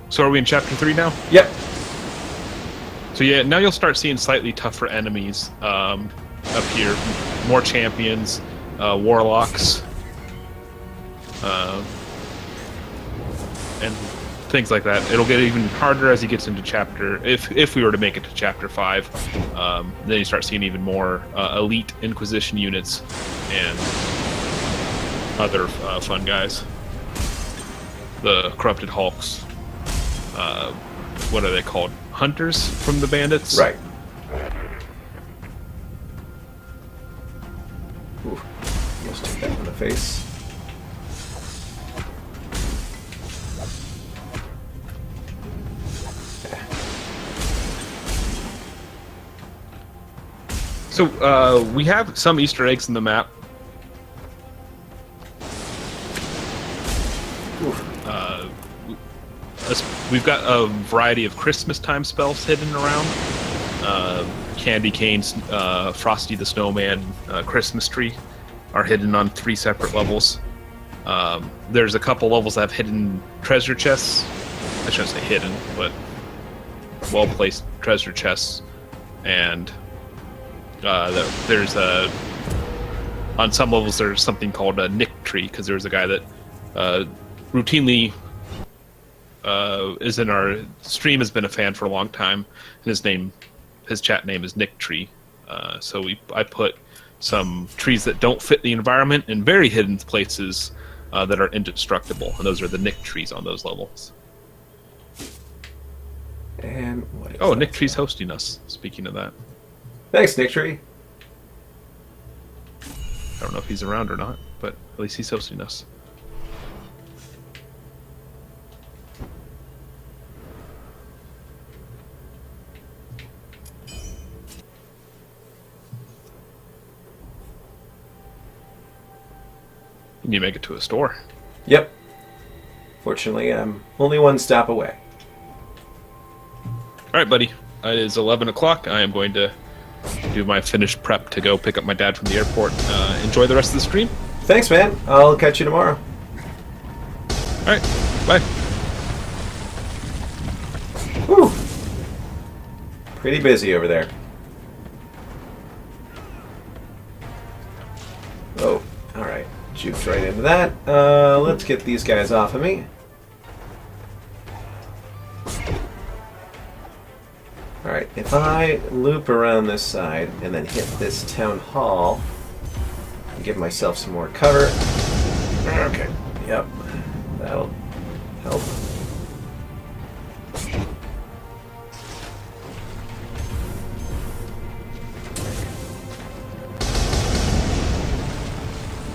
S1: So are we in chapter 3 now?
S2: Yep.
S1: So yeah, now you'll start seeing slightly tougher enemies up here. More champions, warlocks, and things like that. It'll get even harder as he gets into chapter... If we were to make it to chapter 5, then you start seeing even more elite Inquisition units and other fun guys. The corrupted Hulks. What are they called? Hunters from the bandits?
S2: Right. Ooh, almost took that in the face.
S1: So, we have some Easter eggs in the map. We've got a variety of Christmas time spells hidden around. Candy Canes, Frosty the Snowman, Christmas Tree are hidden on 3 separate levels. There's a couple levels that have hidden treasure chests. I shouldn't say hidden, but well-placed treasure chests. And there's on some levels there's something called a Nick Tree, because there's a guy that routinely is in our stream, has been a fan for a long time, and his chat name is Nick Tree. So I put some trees that don't fit the environment in very hidden places that are indestructible, and those are the Nick trees on those levels.
S2: And what is
S1: Nick Tree's hosting us, speaking of that.
S2: Thanks, Nick Tree.
S1: I don't know if he's around or not, but at least he's hosting us. You make it to a store.
S2: Yep. Fortunately, I'm only one stop away.
S1: All right, buddy. It is 11 o'clock. I am going to do my finished prep to go pick up my dad from the airport. Enjoy the rest of the stream.
S2: Thanks, man. I'll catch you tomorrow.
S1: All right. Bye.
S2: Whew. Pretty busy over there. Oh, all right. Juked right into that. Let's get these guys off of me. Alright, if I loop around this side and then hit this town hall and give myself some more cover. Okay, yep. That'll help.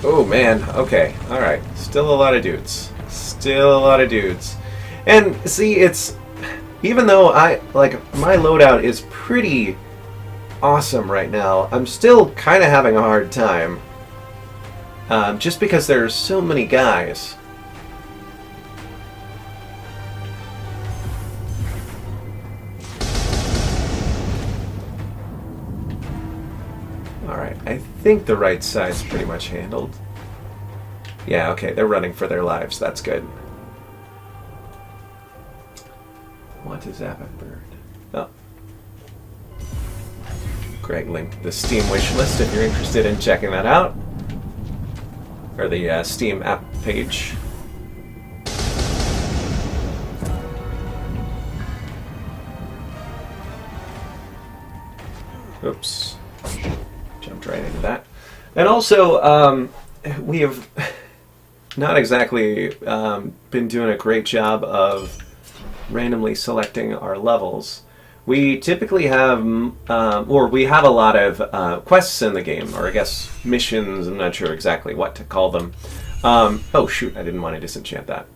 S2: Oh man, okay, alright. Still a lot of dudes. Still a lot of dudes. And see, it's... Even though my loadout is pretty awesome right now, I'm still kind of having a hard time. Just because there's so many guys. Alright, I think the right side's pretty much handled. Yeah, okay, they're running for their lives. That's good. What is that bird? Oh. Greg linked the Steam wish list if you're interested in checking that out. Or the Steam app page. Oops. Jumped right into that. And also, we have not exactly been doing a great job of randomly selecting our levels. We typically have, or we have a lot of quests in the game, or I guess missions. I'm not sure exactly what to call them. Oh shoot, I didn't want to disenchant that.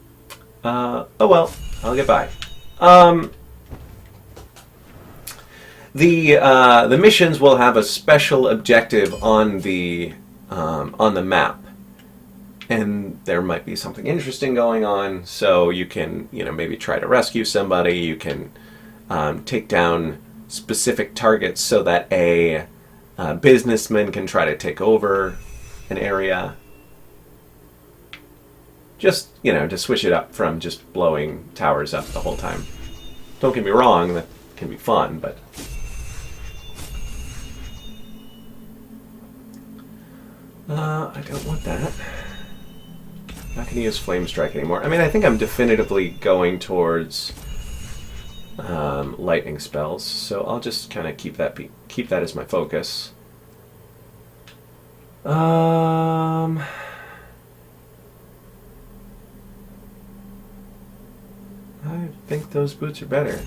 S2: Oh well, I'll get by. The missions will have a special objective on the map. And there might be something interesting going on, so you can, maybe try to rescue somebody. You can take down specific targets so that a businessman can try to take over an area. Just, to switch it up from just blowing towers up the whole time. Don't get me wrong, that can be fun, but... I don't want that. Not going to use Flame Strike anymore. I mean, I think I'm definitively going towards lightning spells, so I'll just kind of keep that as my focus. I think those boots are better.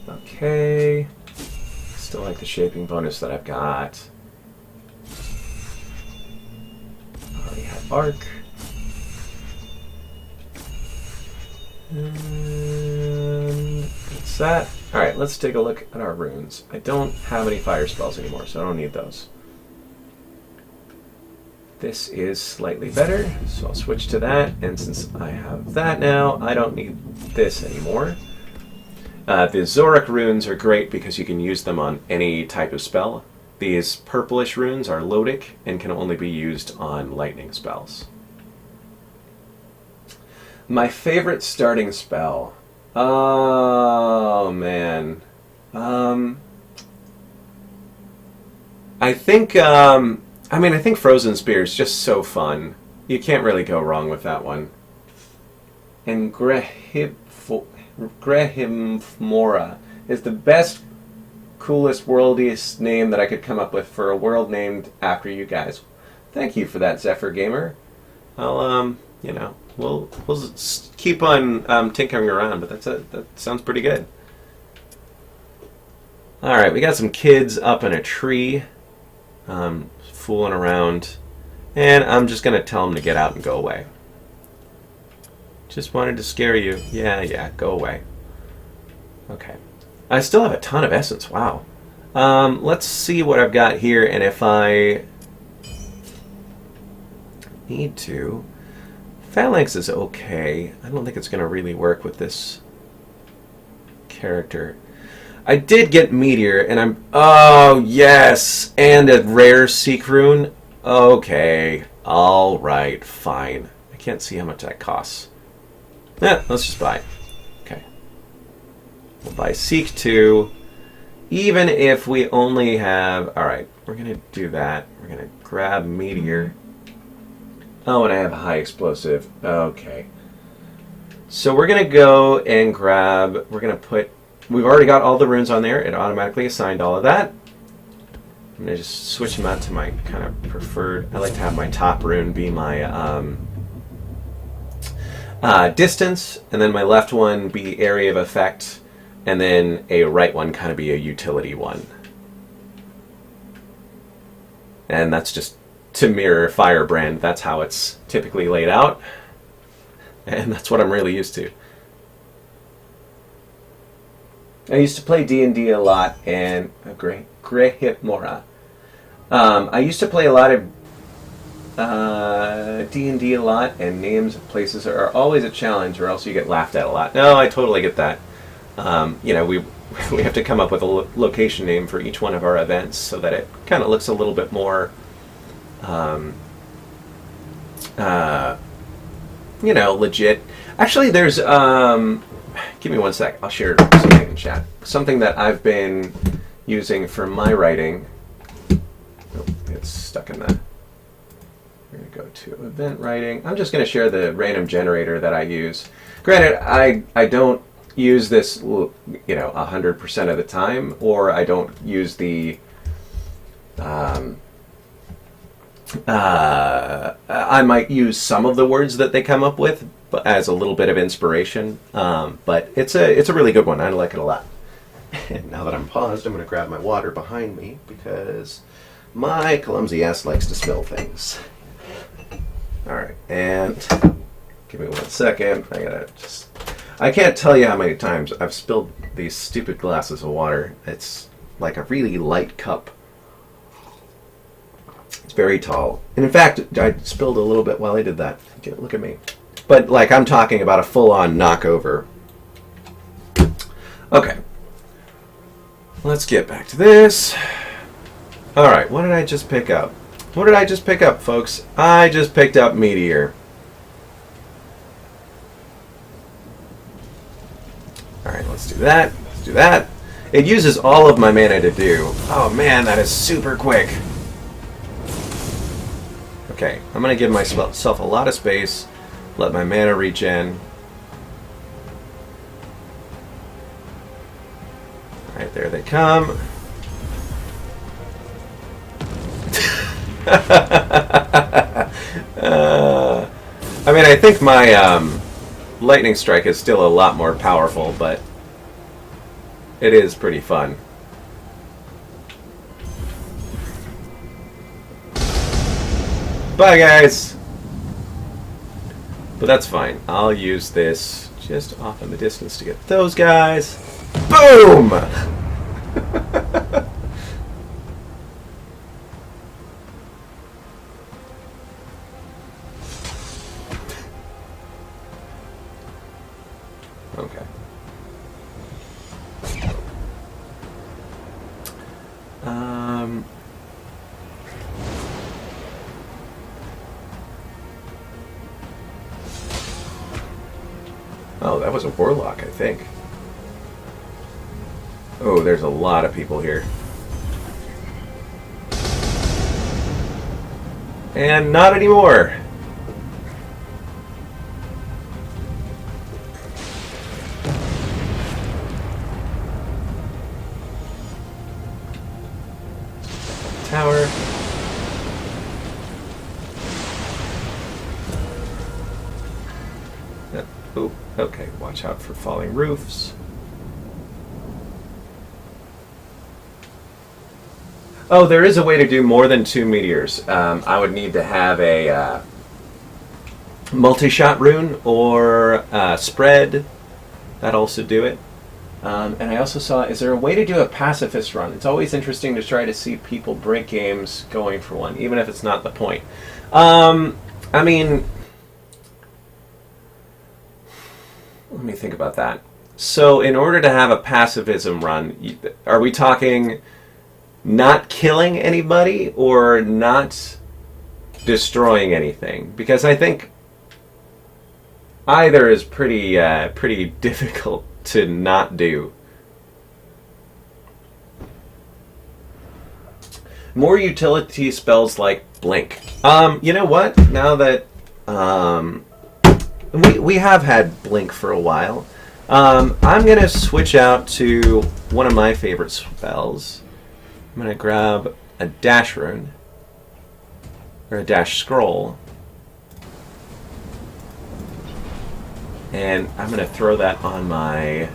S2: Okay. Still like the shaping bonus that I've got. Already have arc. And that's that. Alright, let's take a look at our runes. I don't have any fire spells anymore, so I don't need those. This is slightly better, so I'll switch to that. And since I have that now, I don't need this anymore. The Zorak runes are great because you can use them on any type of spell. These purplish runes are Lodic and can only be used on lightning spells. My favorite starting spell. Oh, man. I think Frozen Spear is just so fun. You can't really go wrong with that one. And Grehimfmora is the best, coolest, worldiest name that I could come up with for a world named after you guys. Thank you for that, Zephyr Gamer. I'll you know, we'll keep on tinkering around, but that sounds pretty good. All right, we got some kids up in a tree, fooling around, and I'm just gonna tell them to get out and go away. Just wanted to scare you. Yeah, go away. Okay. I still have a ton of essence. Wow. Let's see what I've got here, and if I need to. Phalanx is okay. I don't think it's going to really work with this character. I did get Meteor, and I'm... Oh, yes! And a rare Seek Rune. Okay. Alright, fine. I can't see how much that costs. Let's just buy it. Okay. We'll buy Seek 2. Even if we only have... Alright, we're going to do that. We're going to grab Meteor. Oh, and I have a high explosive. Okay. So we're going to go and grab... We're going to put... We've already got all the runes on there. It automatically assigned all of that. I'm going to just switch them out to my kind of preferred... I like to have my top rune be my distance, and then my left one be area of effect, and then a right one kind of be a utility one. And that's just to mirror Firebrand. That's how it's typically laid out. And that's what I'm really used to. I used to play D&D a lot, and Grey Mora. I used to play a lot of D&D a lot, and names of places are always a challenge, or else you get laughed at a lot. No, I totally get that. You know, we have to come up with a location name for each one of our events so that it kind of looks a little bit more, you know, legit. Actually, there's, give me one sec. I'll share something in chat. Something that I've been using for my writing. Oh, it's stuck in the... We're going to go to event writing. I'm just going to share the random generator that I use. Granted, I don't use this, you know, 100% of the time, or I don't use the... I might use some of the words that they come up with but as a little bit of inspiration, but it's a really good one. I like it a lot. And now that I'm paused, I'm going to grab my water behind me because my clumsy ass likes to spill things. All right, and give me 1 second. I can't tell you how many times I've spilled these stupid glasses of water. It's like a really light cup. It's very tall. And in fact, I spilled a little bit while I did that. Look at me. But, like, I'm talking about a full-on knockover. Okay. Let's get back to this. Alright, what did I just pick up? What did I just pick up, folks? I just picked up Meteor. Alright, let's do that. Let's do that. It uses all of my mana to do. Oh, man, that is super quick. Okay, I'm going to give myself a lot of space. Let my mana regen. Alright, there they come. I mean, I think my lightning strike is still a lot more powerful, but it is pretty fun. Bye, guys! But that's fine. I'll use this just off in the distance to get those guys. Boom! Okay. Oh, that was a warlock, I think. Oh, there's a lot of people here. And not anymore. Tower. Watch out for falling roofs. Oh, there is a way to do more than 2 meteors. I would need to have a multi-shot rune or spread. That'd also do it. And I also saw, is there a way to do a pacifist run? It's always interesting to try to see people break games going for one, even if it's not the point. I mean, let me think about that. So in order to have a pacifism run, are we talking not killing anybody or not destroying anything? Because I think either is pretty difficult to not do. More utility spells like blink. You know what? Now that we have had blink for a while, I'm gonna switch out to one of my favorite spells. I'm gonna grab a dash rune or a dash scroll, and I'm going to throw that on my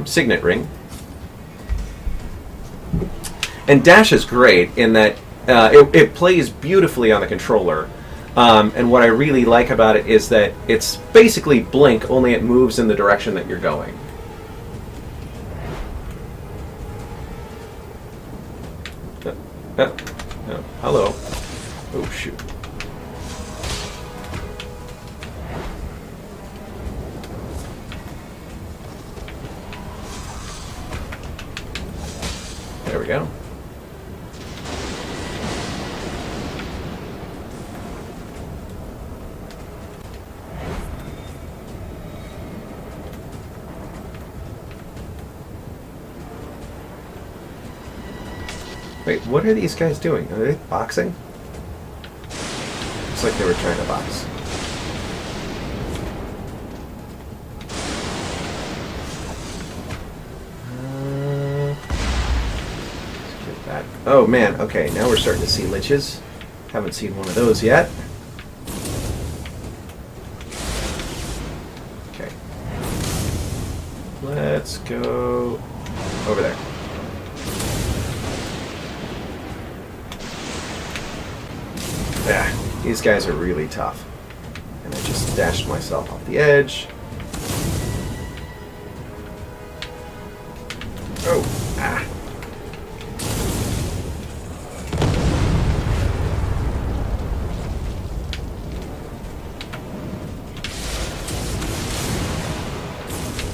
S2: signet ring. And dash is great in that it plays beautifully on the controller. And what I really like about it is that it's basically blink, only it moves in the direction that you're going. Hello. Oh, shoot. There we go. Wait, what are these guys doing? Are they boxing? Looks like they were trying to box. Let's get that. Oh man, okay, now we're starting to see liches. Haven't seen one of those yet. Okay. Let's go over there. Yeah, these guys are really tough. And I just dashed myself off the edge. Oh, ah.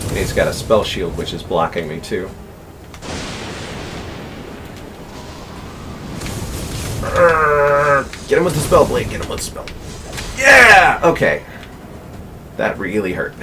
S2: And he's got a spell shield which is blocking me too. Get him with the spell blade, get him with the spell. Yeah! Okay. That really hurt.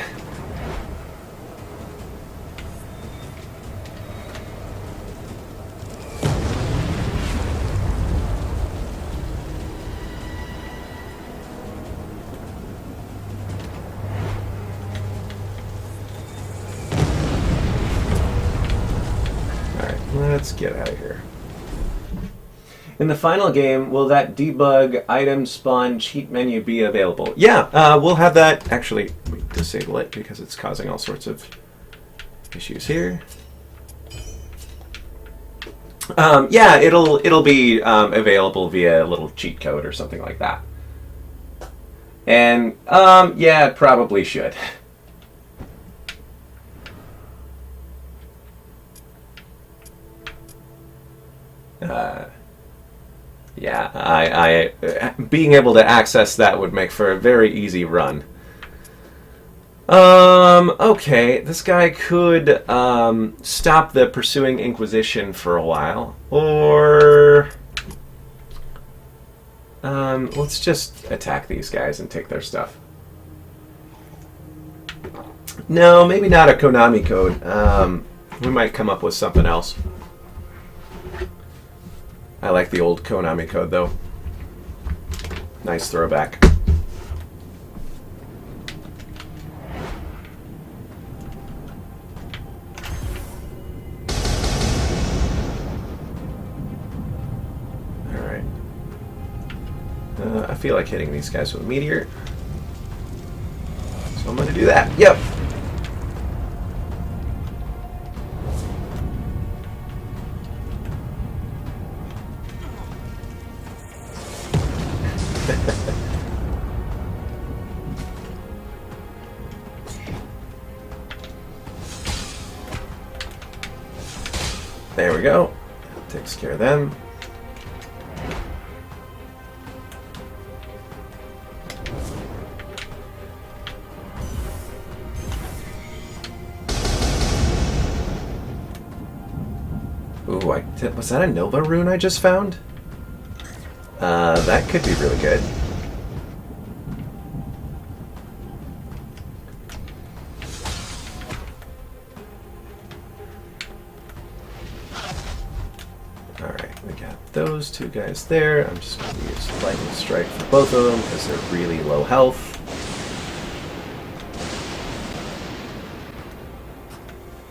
S2: Alright, let's get out of here. In the final game, will that debug item spawn cheat menu be available? Yeah, we'll have that. Actually, we disable it because it's causing all sorts of issues here. Yeah, it'll be available via a little cheat code or something like that. And yeah, it probably should. Yeah, I being able to access that would make for a very easy run. Okay, this guy could stop the pursuing Inquisition for a while, or let's just attack these guys and take their stuff. No, maybe not a Konami code. We might come up with something else. I like the old Konami code, though. Nice throwback. Alright. I feel like hitting these guys with Meteor. So I'm going to do that. Yep. There we go. Takes care of them. Ooh, was that a Nova rune I just found? That could be really good. Alright, we got those two guys there. I'm just going to use Lightning Strike for both of them because they're really low health.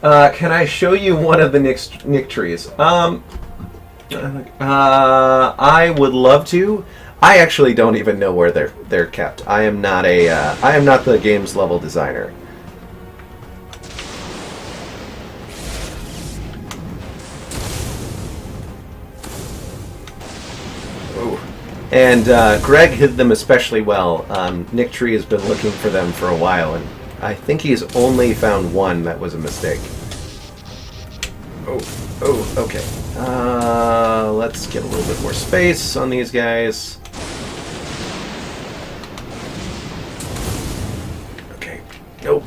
S2: Can I show you one of the Nick trees? I would love to. I actually don't even know where they're kept. I am not the game's level designer. Ooh. And Greg hid them especially well. Nick Tree has been looking for them for a while, and I think he's only found one that was a mistake. Oh, okay. Let's get a little bit more space on these guys. Okay. Nope.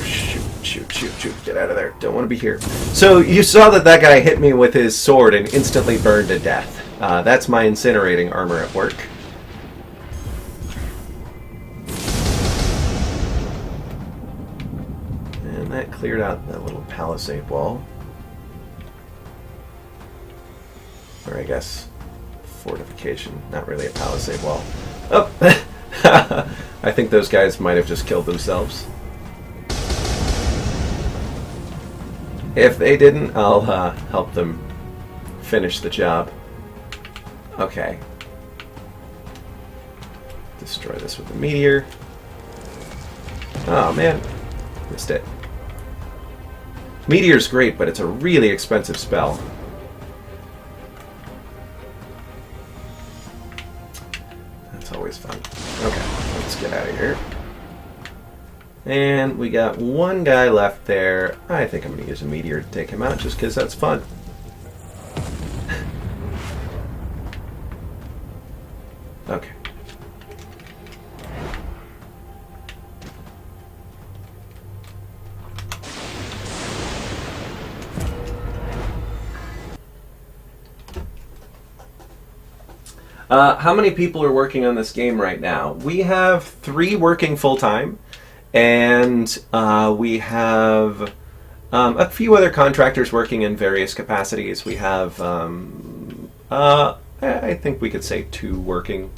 S2: Shoot. Get out of there. Don't want to be here. So you saw that guy hit me with his sword and instantly burned to death. That's my incinerating armor at work. And that cleared out that little palisade wall. Or I guess fortification, not really a palisade wall. Oh! I think those guys might have just killed themselves. If they didn't, I'll help them finish the job. Okay. Destroy this with a meteor. Oh man, missed it. Meteor's great, but it's a really expensive spell. That's always fun. Okay, let's get out of here. And we got one guy left there. I think I'm going to use a meteor to take him out just because that's fun. Okay. How many people are working on this game right now? We have 3 working full-time, and we have a few other contractors working in various capacities. We have, I think we could say 2 working.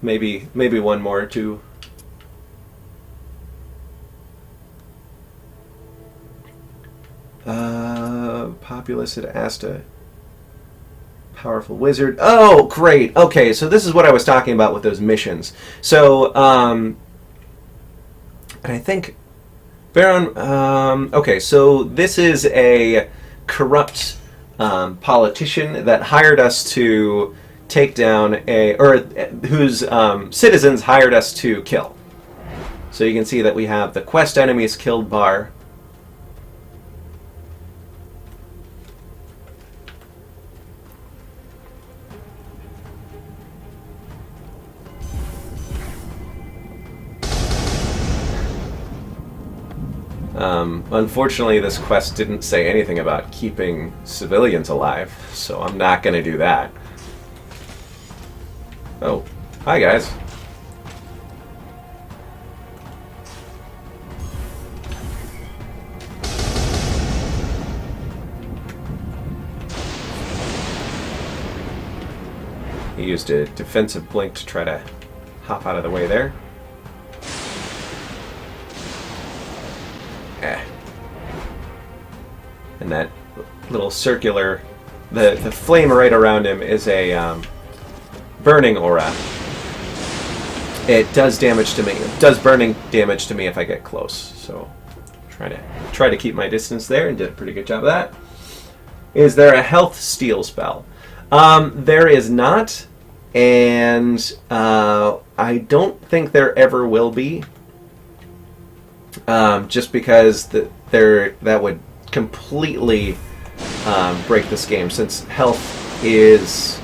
S2: Maybe one more or 2. Populous at Asta. Powerful wizard. Oh, great. Okay, so this is what I was talking about with those missions. So, and I think Baron. Okay, so this is a corrupt politician that hired us to take down whose citizens hired us to kill. So you can see that we have the quest enemies killed bar. Unfortunately, this quest didn't say anything about keeping civilians alive, so I'm not going to do that. Oh, hi guys. He used a defensive blink to try to hop out of the way there. And that little circular, the flame right around him is a burning aura. it does damage to me. It does burning damage to me if I get close. So try to keep my distance there, and did a pretty good job of that. Is there a health steal spell? There is not, and I don't think there ever will be. Just because that would completely break this game, since health is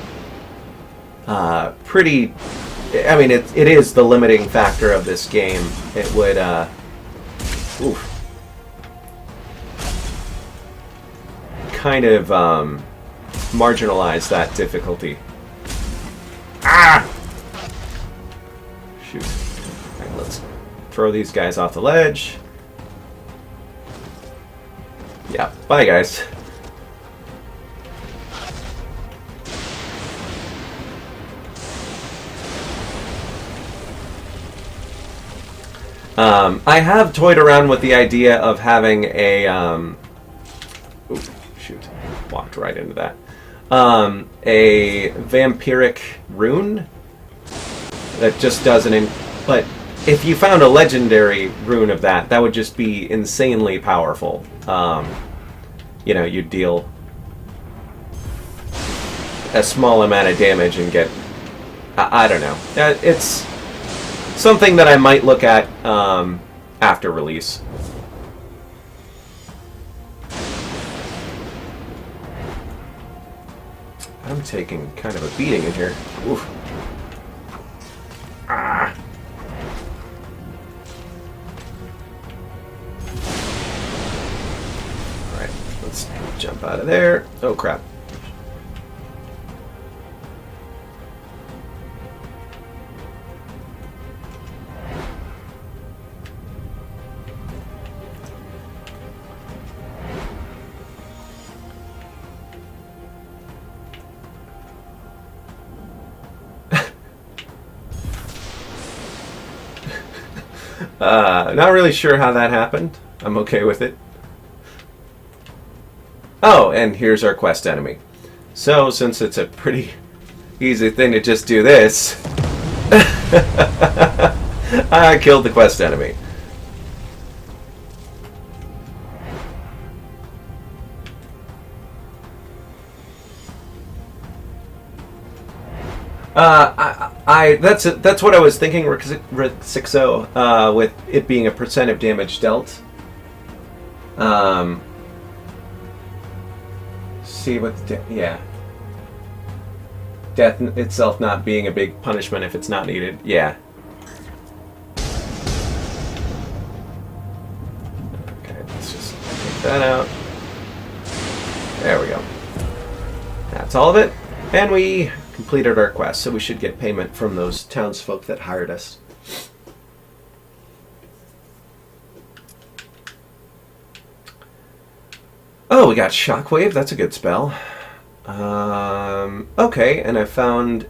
S2: pretty. I mean, it is the limiting factor of this game. It would kind of marginalize that difficulty. Ah! Shoot. All right, let's throw these guys off the ledge. Yeah, bye guys. I have toyed around with the idea of having a ooh, shoot, walked right into that. A vampiric rune that just does but if you found a legendary rune of that would just be insanely powerful. You know, you'd deal a small amount of damage and get, I don't know. It's something that I might look at after release. I'm taking kind of a beating in here. Oof. Ah. Alright, let's jump out of there. Oh crap. Not really sure how that happened. I'm okay with it. Oh, and here's our quest enemy. So, since it's a pretty easy thing to just do this, I killed the quest enemy. That's what I was thinking, Rixixo, with it being a % of damage dealt. See what yeah. Death itself not being a big punishment if it's not needed. Yeah. Okay, let's just take that out. There we go. That's all of it. And we completed our quest, so we should get payment from those townsfolk that hired us. Oh, we got Shockwave. That's a good spell. Okay, and I found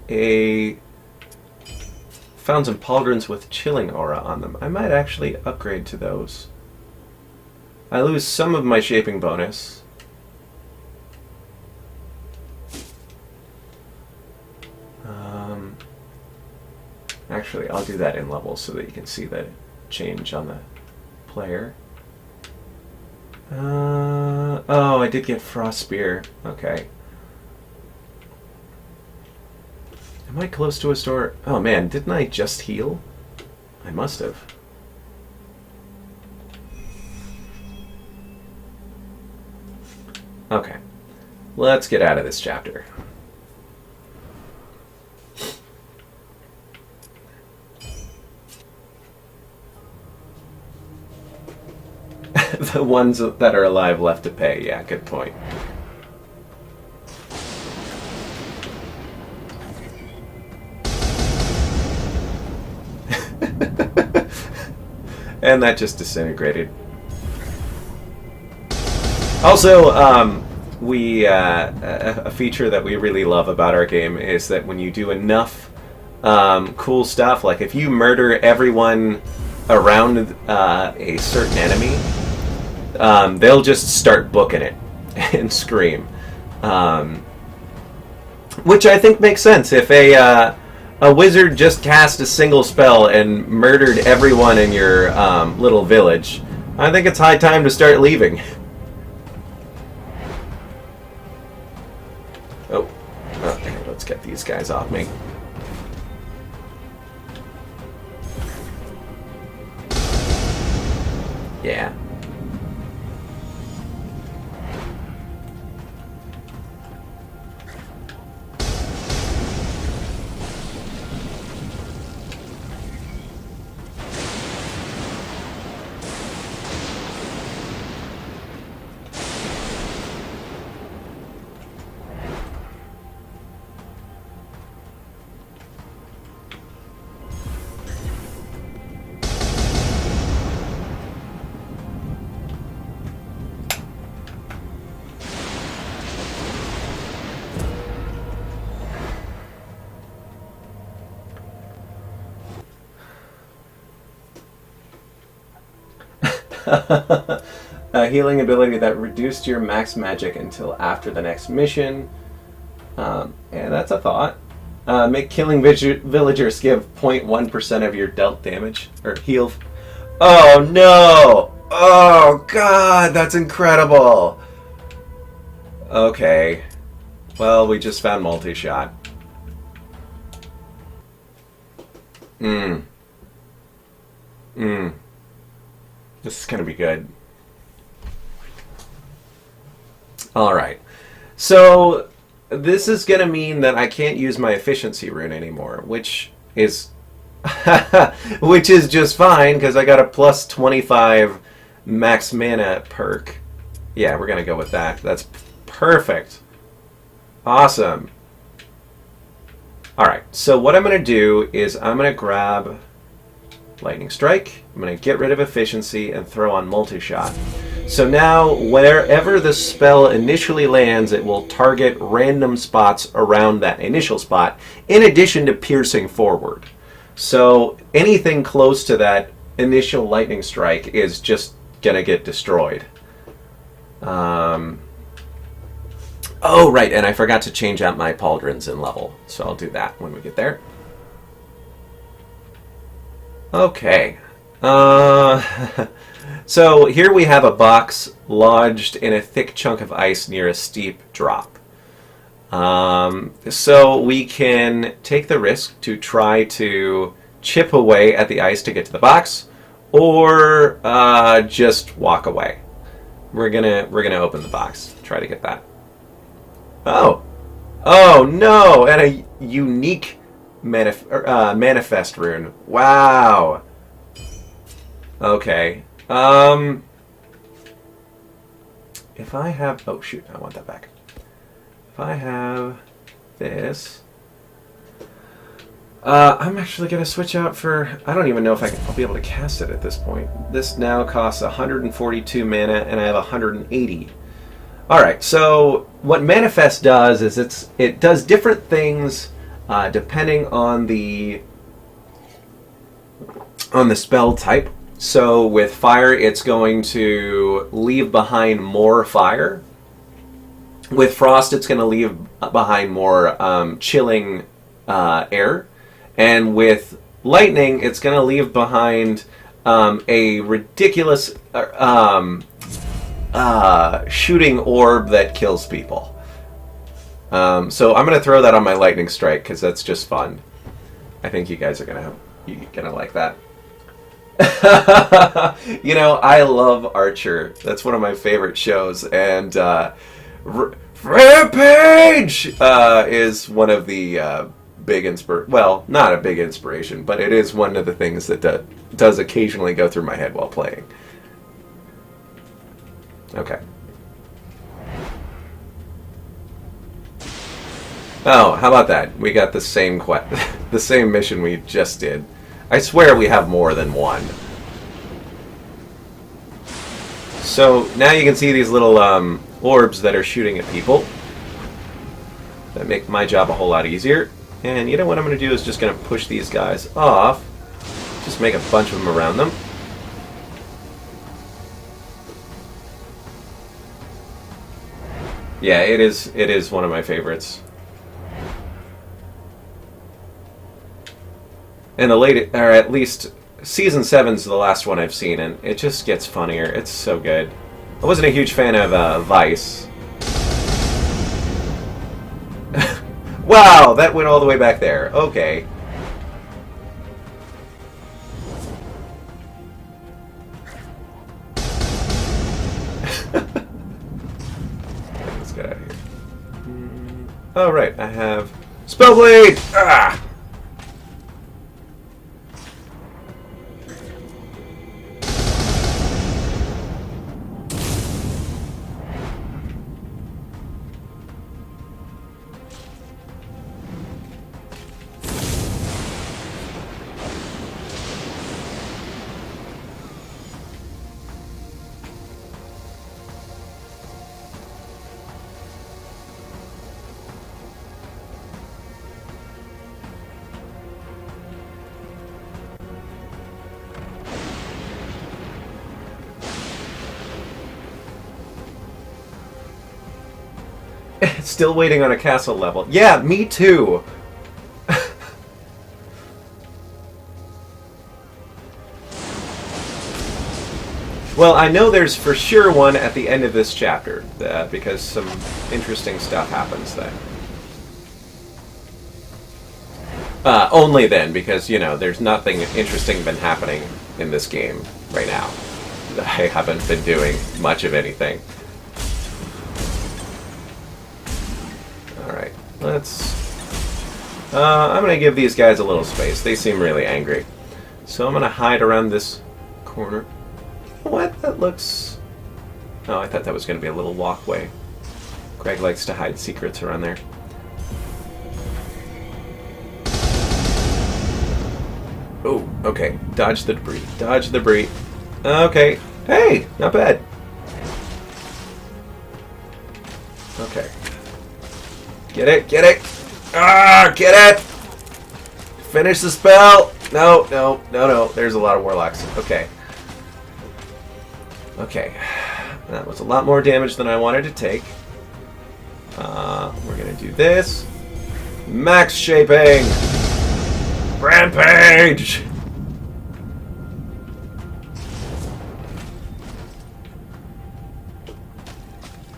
S2: some pauldrons with chilling aura on them. I might actually upgrade to those. I lose some of my shaping bonus. Actually, I'll do that in levels so that you can see the change on the player. Oh, I did get Frost Spear. Okay. Am I close to a store? Oh man, didn't I just heal? I must have. Okay. Let's get out of this chapter. The ones that are alive left to pay. Yeah, good point. And that just disintegrated. Also, a feature that we really love about our game is that when you do enough cool stuff, like if you murder everyone around a certain enemy, they'll just start booking it and scream, which I think makes sense. If a wizard just cast a single spell and murdered everyone in your little village. I think it's high time to start leaving. Oh, okay, let's get these guys off me. Yeah. A healing ability that reduced your max magic until after the next mission. And that's a thought. Make killing villagers give 0.1% of your dealt damage. Or heal. Oh no! Oh god, that's incredible! Okay. Well, we just found multi-shot. This is going to be good. Alright. So, this is going to mean that I can't use my efficiency rune anymore, which is which is just fine, because I got a plus 25 max mana perk. Yeah, we're going to go with that. That's perfect. Awesome. Alright, so what I'm going to do is I'm going to grab Lightning Strike. I'm going to get rid of efficiency and throw on multi-shot. So now, wherever the spell initially lands, it will target random spots around that initial spot, in addition to piercing forward. So anything close to that initial Lightning Strike is just going to get destroyed. Oh, right, and I forgot to change out my pauldrons in level, so I'll do that when we get there. Okay. So here we have a box lodged in a thick chunk of ice near a steep drop. So we can take the risk to try to chip away at the ice to get to the box, or just walk away. We're gonna open the box, try to get that. Oh no! And a unique manifest rune. Wow. Okay. If I have... Oh, shoot. I want that back. If I have this... I'm actually going to switch out for... I don't even know if I'll be able to cast it at this point. This now costs 142 mana, and I have 180. Alright, so what Manifest does is it does different things depending on the spell type. So with fire, it's going to leave behind more fire. With frost, it's going to leave behind more chilling air. And with lightning, it's going to leave behind a ridiculous shooting orb that kills people. So I'm going to throw that on my lightning strike because that's just fun. I think you guys are going to like that. You know, I love Archer. That's one of my favorite shows, and Rampage is one of the well, not a big inspiration, but it is one of the things that does occasionally go through my head while playing. Okay. Oh, how about that? We got the same the same mission we just did. I swear we have more than one. So now you can see these little orbs that are shooting at people. That make my job a whole lot easier. And you know what I'm going to do is just going to push these guys off. Just make a bunch of them around them. Yeah, it is one of my favorites. And or at least season 7's the last one I've seen, and it just gets funnier. It's so good. I wasn't a huge fan of Vice. Wow, that went all the way back there. Okay. Let's get out of here. Oh, right, I have Spellblade! Ah! Still waiting on a castle level. Yeah, me too. Well, I know there's for sure one at the end of this chapter, because some interesting stuff happens then. Only then, because, you know, there's nothing interesting been happening in this game right now. I haven't been doing much of anything. Alright, I'm going to give these guys a little space. They seem really angry. So I'm going to hide around this corner. What? That looks... Oh, I thought that was going to be a little walkway. Greg likes to hide secrets around there. Oh, okay. Dodge the debris. Dodge the debris. Okay. Hey, not bad. Okay. Get it, get it! Ah, get it! Finish the spell! No, no, no, no. There's a lot of warlocks. Okay. Okay. That was a lot more damage than I wanted to take. We're gonna do this. Max shaping! Rampage!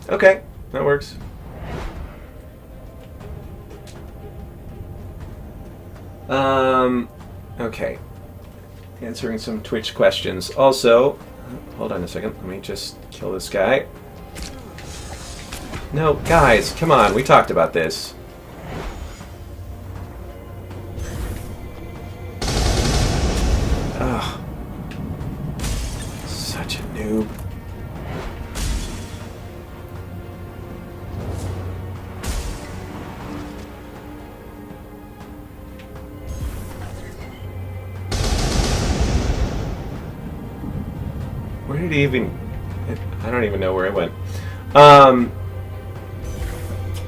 S2: Okay, that works. Okay. Answering some Twitch questions. Also, hold on a second. Let me just kill this guy. No, guys, come on. We talked about this. Ugh. Such a noob. Where did he even... I don't even know where it went.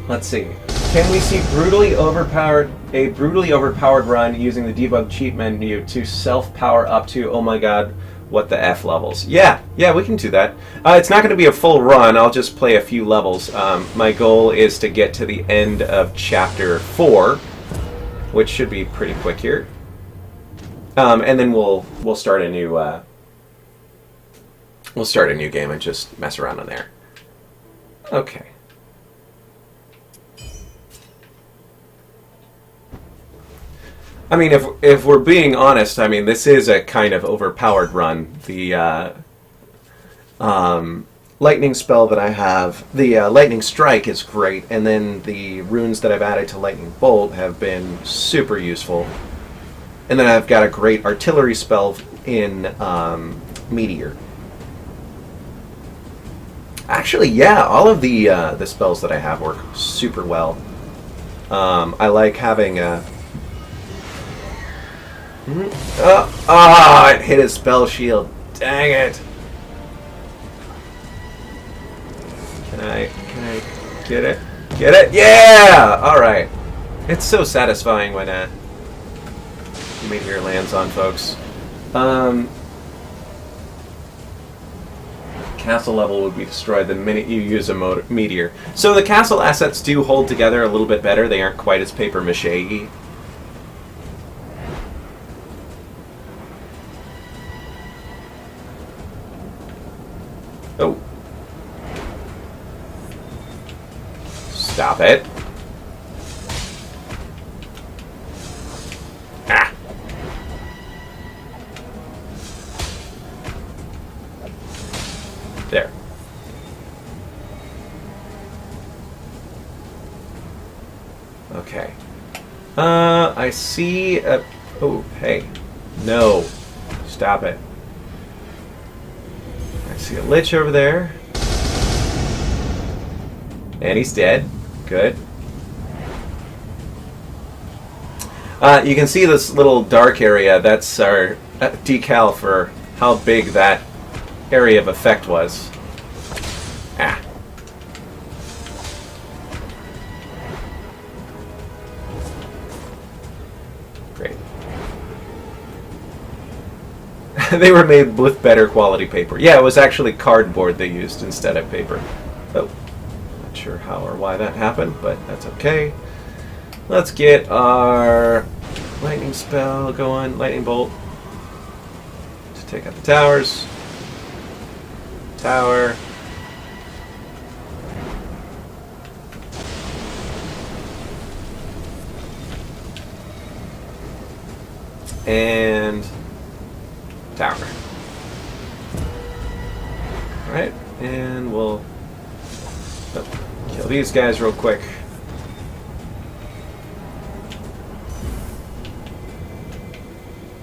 S2: Let's see. Can we see a brutally overpowered run using the debug cheat menu to self-power up to, oh my god, what the F levels? Yeah, we can do that. It's not going to be a full run. I'll just play a few levels. My goal is to get to the end of Chapter 4, which should be pretty quick here. And then we'll start a new... We'll start a new game and just mess around on there. Okay. I mean, if we're being honest, I mean, this is a kind of overpowered run. The lightning spell that I have, the lightning strike is great, and then the runes that I've added to lightning bolt have been super useful. And then I've got a great artillery spell in Meteor. Actually, yeah, all of the spells that I have work super well. I like having a... it hit his spell shield. Dang it. Can I get it? Get it? Yeah! Alright. It's so satisfying when Meteor lands on folks. Castle level would be destroyed the minute you use a meteor. So the castle assets do hold together a little bit better. They aren't quite as paper mache-y. Stop it. Ah. There. Okay. I see a... Oh, hey. No. Stop it. I see a lich over there. And he's dead. Good. You can see this little dark area. That's our decal for how big that area of effect was. Ah. Great. They were made with better quality paper. Yeah, it was actually cardboard they used instead of paper. Oh, not sure how or why that happened, but that's okay. Let's get our lightning spell going, lightning bolt. To take out the towers. Tower. And tower. Alright, and we'll kill these guys real quick.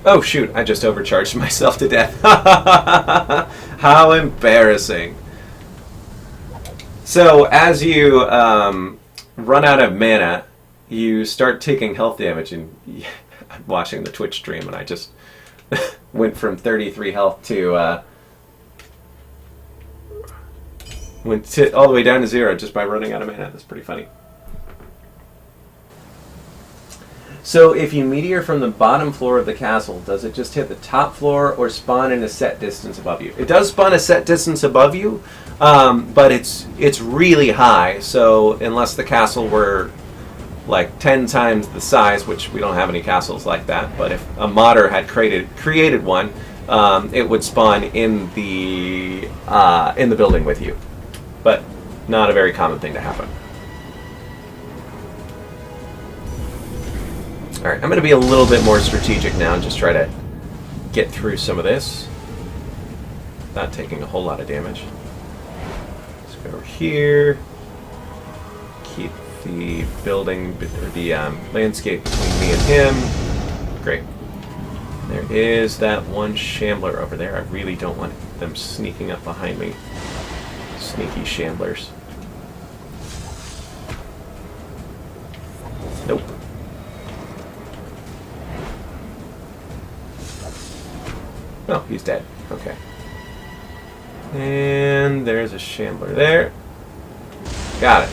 S2: Oh shoot, I just overcharged myself to death. How embarrassing. So as you run out of mana, you start taking health damage, and I'm watching the Twitch stream and I just went from 33 health to all the way down to 0 just by running out of mana. That's pretty funny. So if you meteor from the bottom floor of the castle, does it just hit the top floor or spawn in a set distance above you? It does spawn a set distance above you, but it's really high. So unless the castle were like 10 times the size, which we don't have any castles like that, but if a modder had created one, it would spawn in the building with you. But not a very common thing to happen. Alright, I'm going to be a little bit more strategic now and just try to get through some of this without taking a whole lot of damage. Let's go over here. Keep the building, or the landscape between me and him. Great. There is that one shambler over there. I really don't want them sneaking up behind me. Sneaky shamblers. Nope. Oh, he's dead. Okay. And there's a shambler there. Got it.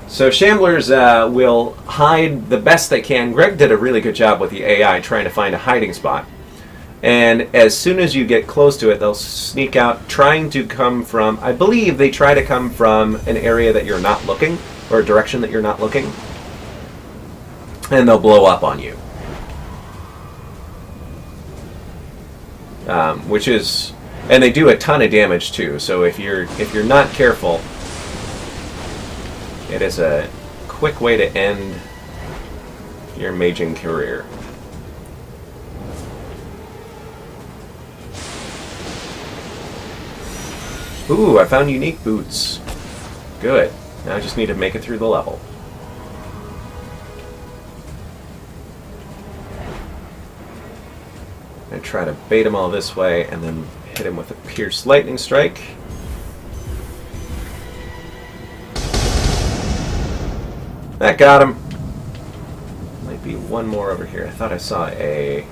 S2: So shamblers will hide the best they can. Greg did a really good job with the AI trying to find a hiding spot. And as soon as you get close to it, they'll sneak out, trying to come from, I believe they try to come from an area that you're not looking, or a direction that you're not looking. And they'll blow up on you. Which is, and they do a ton of damage too. So if you're not careful, it is a quick way to end your maging career. Ooh, I found unique boots. Good. Now I just need to make it through the level. I try to bait him all this way and then hit him with a pierced lightning strike. That got him. Might be one more over here. I thought I saw an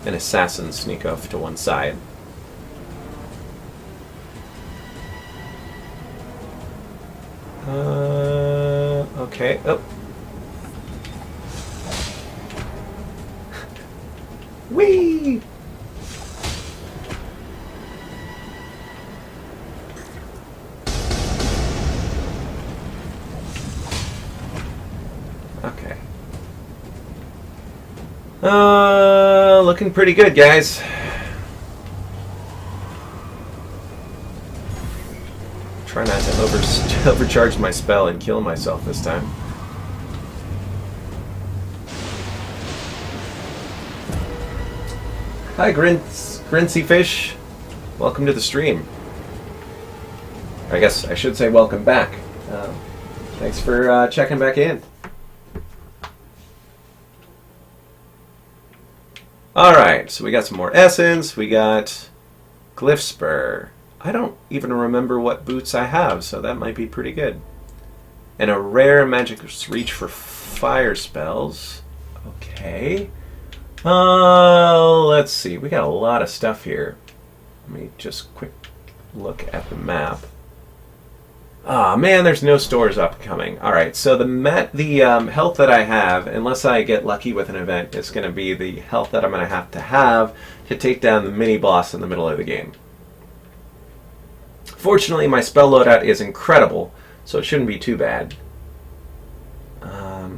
S2: assassin sneak off to one side. Okay. Oh. Whee! Okay. Looking pretty good, guys. Try not to overcharged my spell and kill myself this time. Hi, Grincy Fish. Welcome to the stream. I guess I should say welcome back. Thanks for checking back in. Alright, so we got some more essence. We got Glyph Spur. I don't even remember what boots I have, so that might be pretty good. And a rare magic reach for fire spells. Okay. Let's see. We got a lot of stuff here. Let me just quick look at the map. Ah, man, there's no stores upcoming. All right, so the health that I have, unless I get lucky with an event, is going to be the health that I'm going to have to take down the mini boss in the middle of the game. Fortunately, my spell loadout is incredible, so it shouldn't be too bad. I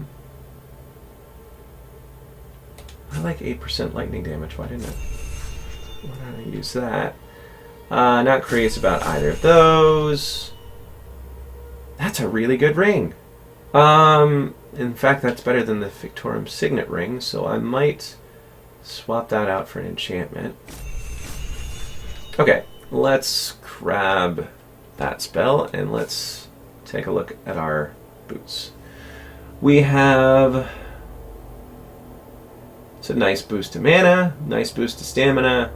S2: like 8% lightning damage. Why didn't I use that? Not curious about either of those. That's a really good ring. In fact, that's better than the Fictorum Signet ring, so I might swap that out for an enchantment. Okay, let's grab that spell and let's take a look at our boots. We have... It's a nice boost to mana, nice boost to stamina.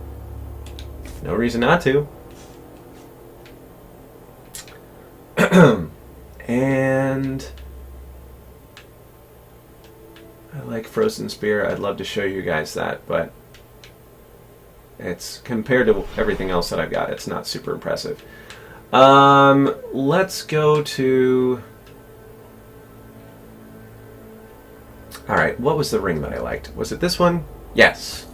S2: No reason not to. And I like Frozen Spear. I'd love to show you guys that, but it's compared to everything else that I've got, it's not super impressive. Let's go to... Alright, what was the ring that I liked? Was it this one? Yes.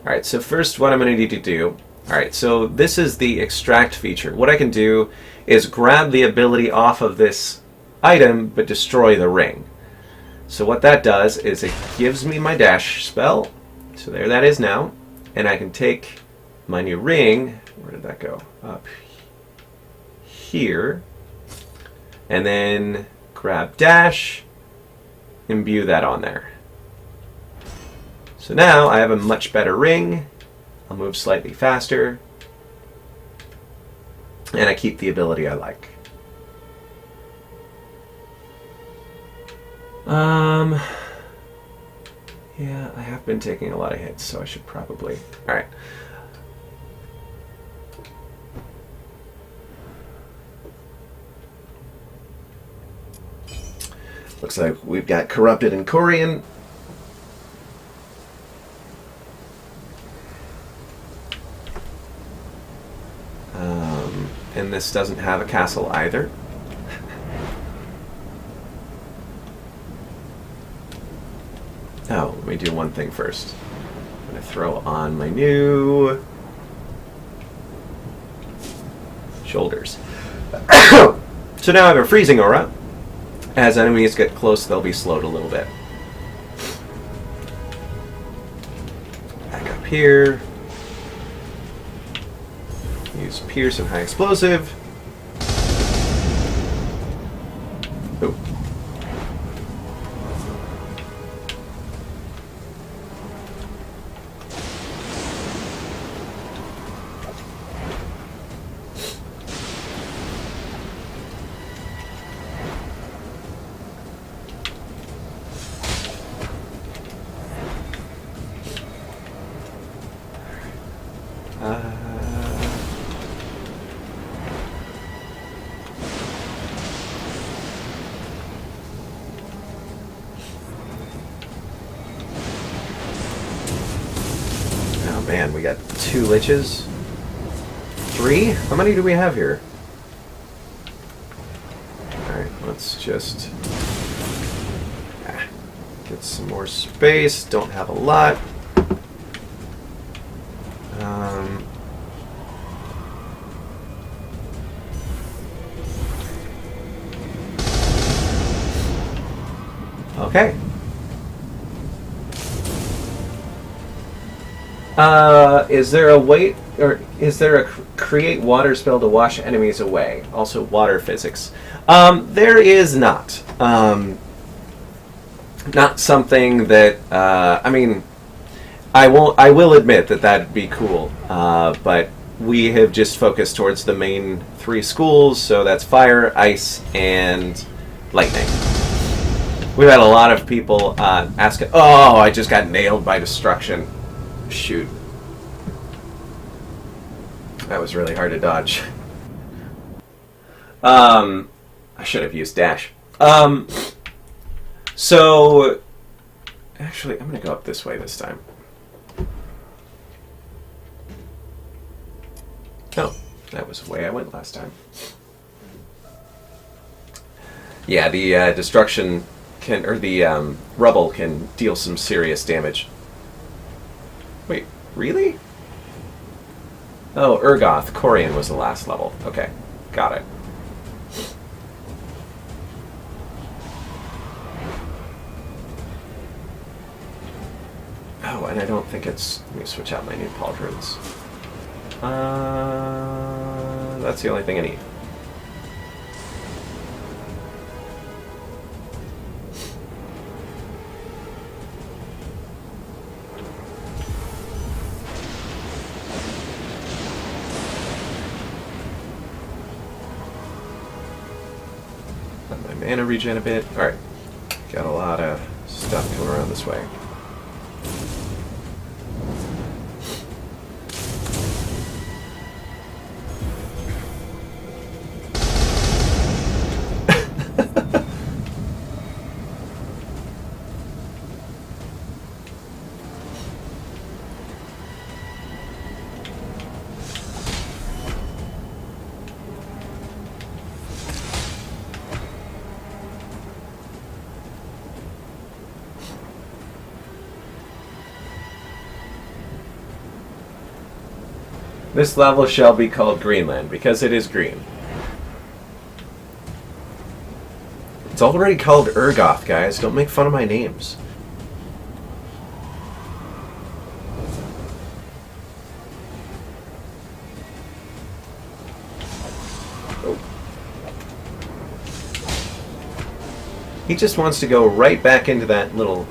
S2: Alright, so first what I'm going to need to do... Alright, so this is the extract feature. What I can do is grab the ability off of this item, but destroy the ring. So what that does is it gives me my dash spell. So there that is now. And I can take my new ring... Where did that go? Up here. And then grab dash... imbue that on there. So now I have a much better ring. I'll move slightly faster. And I keep the ability I like. Yeah, I have been taking a lot of hits, so I should probably... Alright. Looks like we've got Corrupted and Corian. And this doesn't have a castle either. Oh, let me do one thing first. I'm going to throw on my new shoulders. So now I have a freezing aura. As enemies get close, they'll be slowed a little bit. Back up here. Use Pierce and High Explosive. Ooh. Man, we got 2 liches. 3? How many do we have here? Alright, let's just get some more space. Don't have a lot. Okay. Is there a way, or is there a create water spell to wash enemies away? Also, water physics. There is not. Not something that. I mean, I will admit that that'd be cool. But we have just focused towards the main 3 schools, so that's fire, ice, and lightning. We've had a lot of people ask. Oh, I just got nailed by destruction. Shoot. That was really hard to dodge. I should have used dash. So, actually, I'm going to go up this way this time. Oh, that was the way I went last time. Yeah, the destruction can, or the rubble can deal some serious damage. Wait, really? Oh, Urgoth. Corian was the last level. Okay, got it. Oh, and I don't think it's... Let me switch out my new pauldrons. That's the only thing I need. Let my mana regen a bit. Alright. Got a lot of stuff coming around this way. This level shall be called Greenland, because it is green. It's already called Urgoth, guys. Don't make fun of my names. Oh. He just wants to go right back into that little...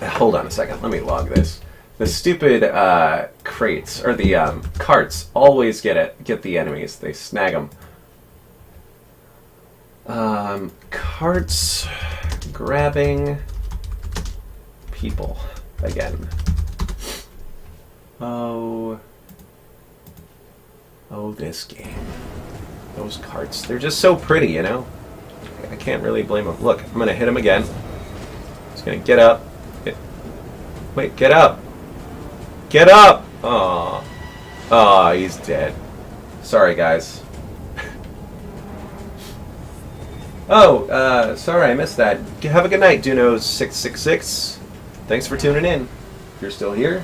S2: Hold on a second. Let me log this. The stupid crates, or the carts, always get the enemies. They snag them. Carts grabbing people again. Oh, this game. Those carts. They're just so pretty, you know? I can't really blame them. Look, I'm going to hit him again. He's going to get up. Wait, get up! Get up! Aw. Aw, he's dead. Sorry, guys. Oh, sorry, I missed that. Have a good night, Duno666. Thanks for tuning in. If you're still here.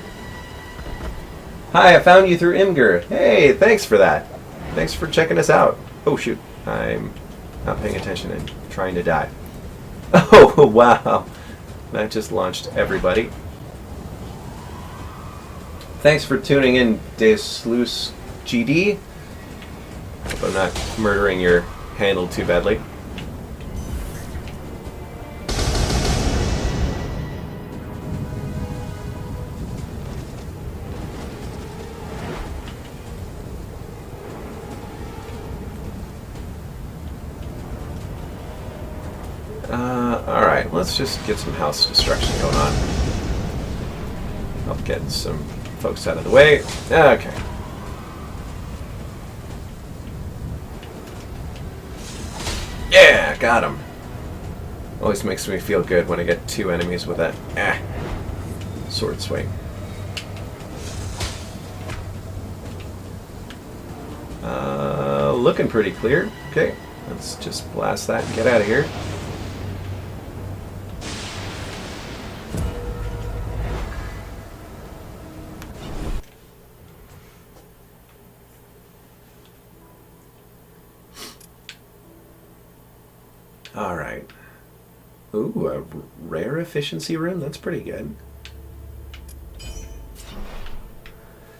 S2: Hi, I found you through Imgur. Hey, thanks for that. Thanks for checking us out. Oh, shoot. I'm not paying attention and trying to die. Oh, wow. That just launched everybody. Thanks for tuning in, Desluce GD. Hope I'm not murdering your handle too badly. Alright, let's just get some house destruction going on. I'll get some folks out of the way. Okay. Yeah, got him. Always makes me feel good when I get 2 enemies with that sword swing. Looking pretty clear. Okay, let's just blast that and get out of here. Alright. Ooh, a rare efficiency rune? That's pretty good.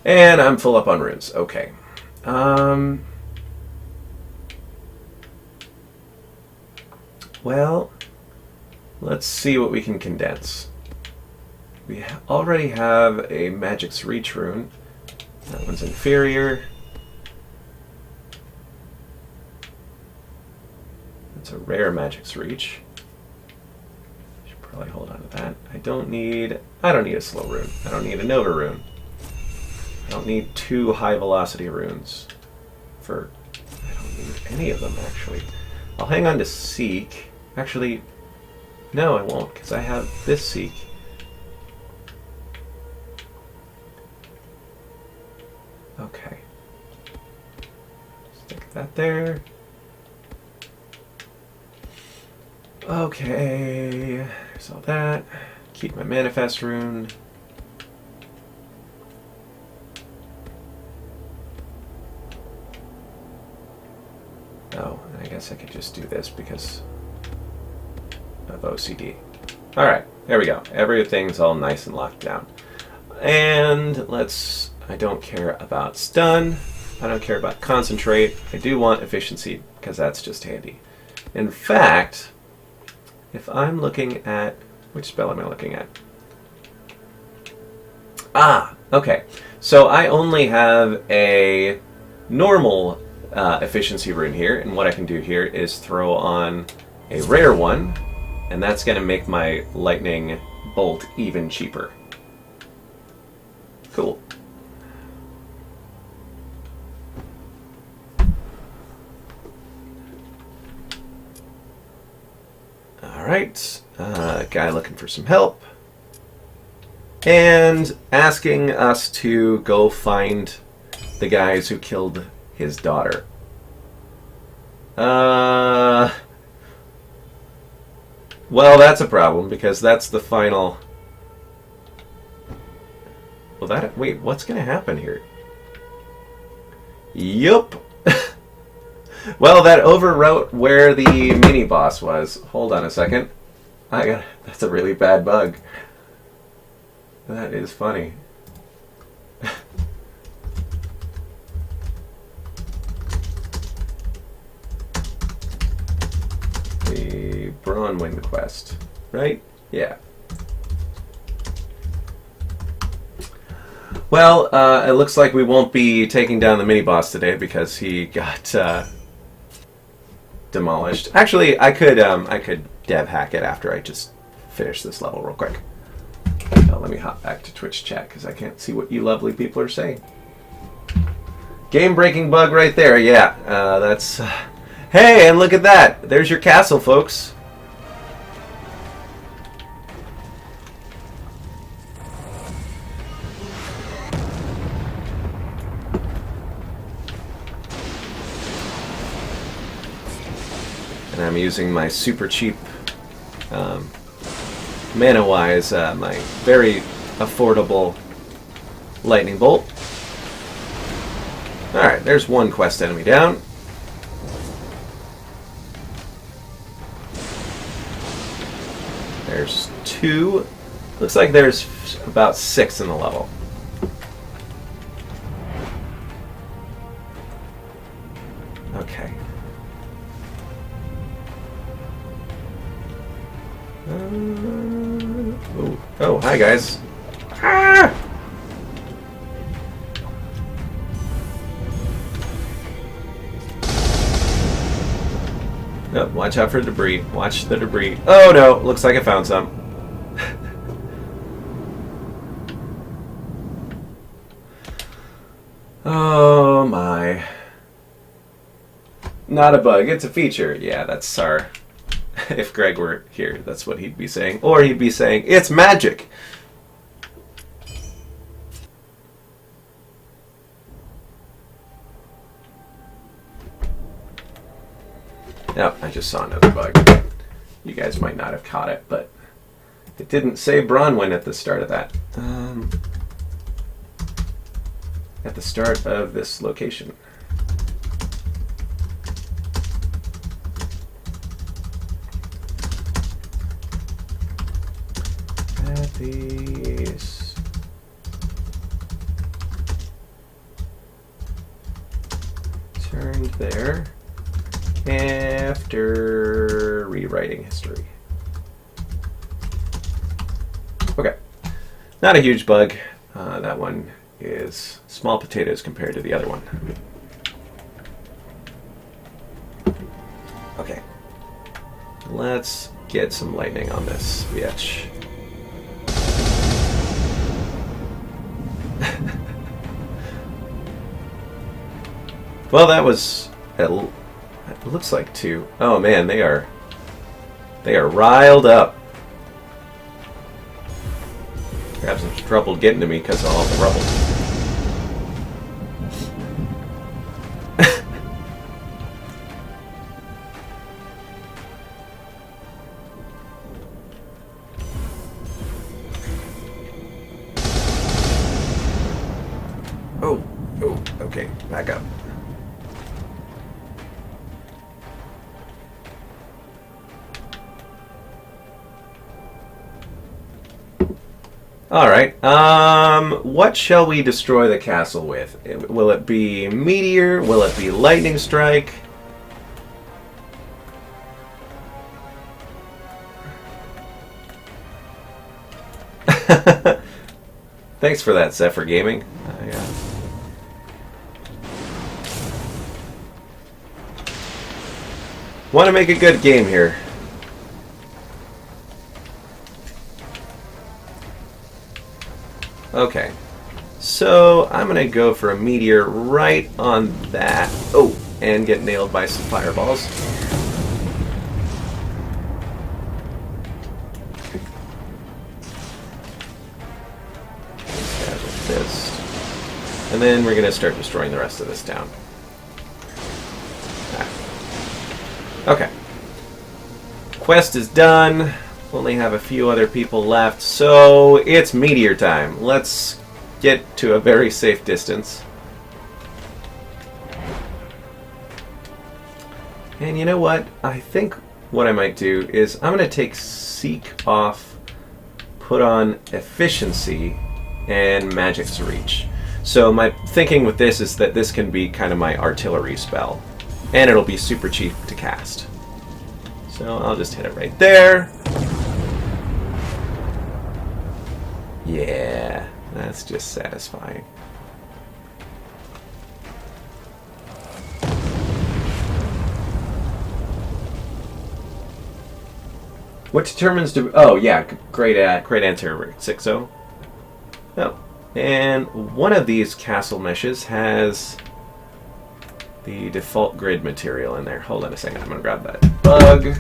S2: And I'm full up on runes. Okay. Well, let's see what we can condense. We already have a Magic's Reach rune. That one's inferior. That's a rare Magic's Reach. Should probably hold on to that. I don't need a slow rune. I don't need a Nova rune. I don't need 2 high velocity runes. I don't need any of them actually. I'll hang on to Seek. Actually, no, I won't, because I have this Seek. Okay. Stick that there. Okay. There's all that. Keep my Manifest rune. Oh, and I guess I could just do this because of OCD. Alright, there we go. Everything's all nice and locked down. And I don't care about stun. I don't care about concentrate. I do want efficiency because that's just handy. In fact, if I'm looking at... Which spell am I looking at? Ah, okay. So I only have a normal efficiency rune here, and what I can do here is throw on a rare one, and that's going to make my lightning bolt even cheaper. Cool. Alright, guy looking for some help, and asking us to go find the guys who killed his daughter. Well, that's a problem, because that's the final... Well, wait, what's going to happen here? Yup! Well, that overwrote where the mini-boss was. Hold on a second. That's a really bad bug. That is funny. The Bronwyn quest, right? Yeah. Well, it looks like we won't be taking down the mini-boss today because he got demolished. Actually, I could dev hack it after I just finish this level real quick. Let me hop back to Twitch chat because I can't see what you lovely people are saying. Game-breaking bug right there. Yeah, that's... Hey, and look at that! There's your castle, folks. And I'm using my super cheap, mana-wise, my very affordable lightning bolt. Alright, there's one quest enemy down. There's 2. Looks like there's about 6 in the level. Okay. Oh, hi guys. Ah! Oh, watch out for debris. Watch the debris. Oh no, looks like I found some. Oh my. Not a bug, it's a feature. Yeah, that's our... If Greg were here, that's what he'd be saying. Or he'd be saying, it's magic! No, I just saw another bug. You guys might not have caught it, but it didn't say Bronwyn at the start of that. At the start of this location. these. Turned there after rewriting history. Okay. Not a huge bug. That one is small potatoes compared to the other one. Okay. Let's get some lightning on this bitch. Well, that was... It looks like two. Oh man, they are riled up. They're having some trouble getting to me because of all the rubble. Oh, okay, back up. Alright, what shall we destroy the castle with? Will it be Meteor? Will it be Lightning Strike? Thanks for that, Zephyr Gaming. Want to make a good game here. Okay, so I'm going to go for a Meteor right on that. Oh, and get nailed by some fireballs. And then we're going to start destroying the rest of this town. Okay. Quest is done. Only have a few other people left, so it's Meteor time. Let's get to a very safe distance. And you know what? I think what I might do is I'm going to take Seek off, put on Efficiency, and Magic's Reach. So my thinking with this is that this can be kind of my artillery spell. And it'll be super cheap to cast. So I'll just hit it right there. Yeah, that's just satisfying. What determines to... Oh, yeah, great answer, 6-0. Oh, and one of these castle meshes has the default grid material in there. Hold on a second, I'm going to grab that bug.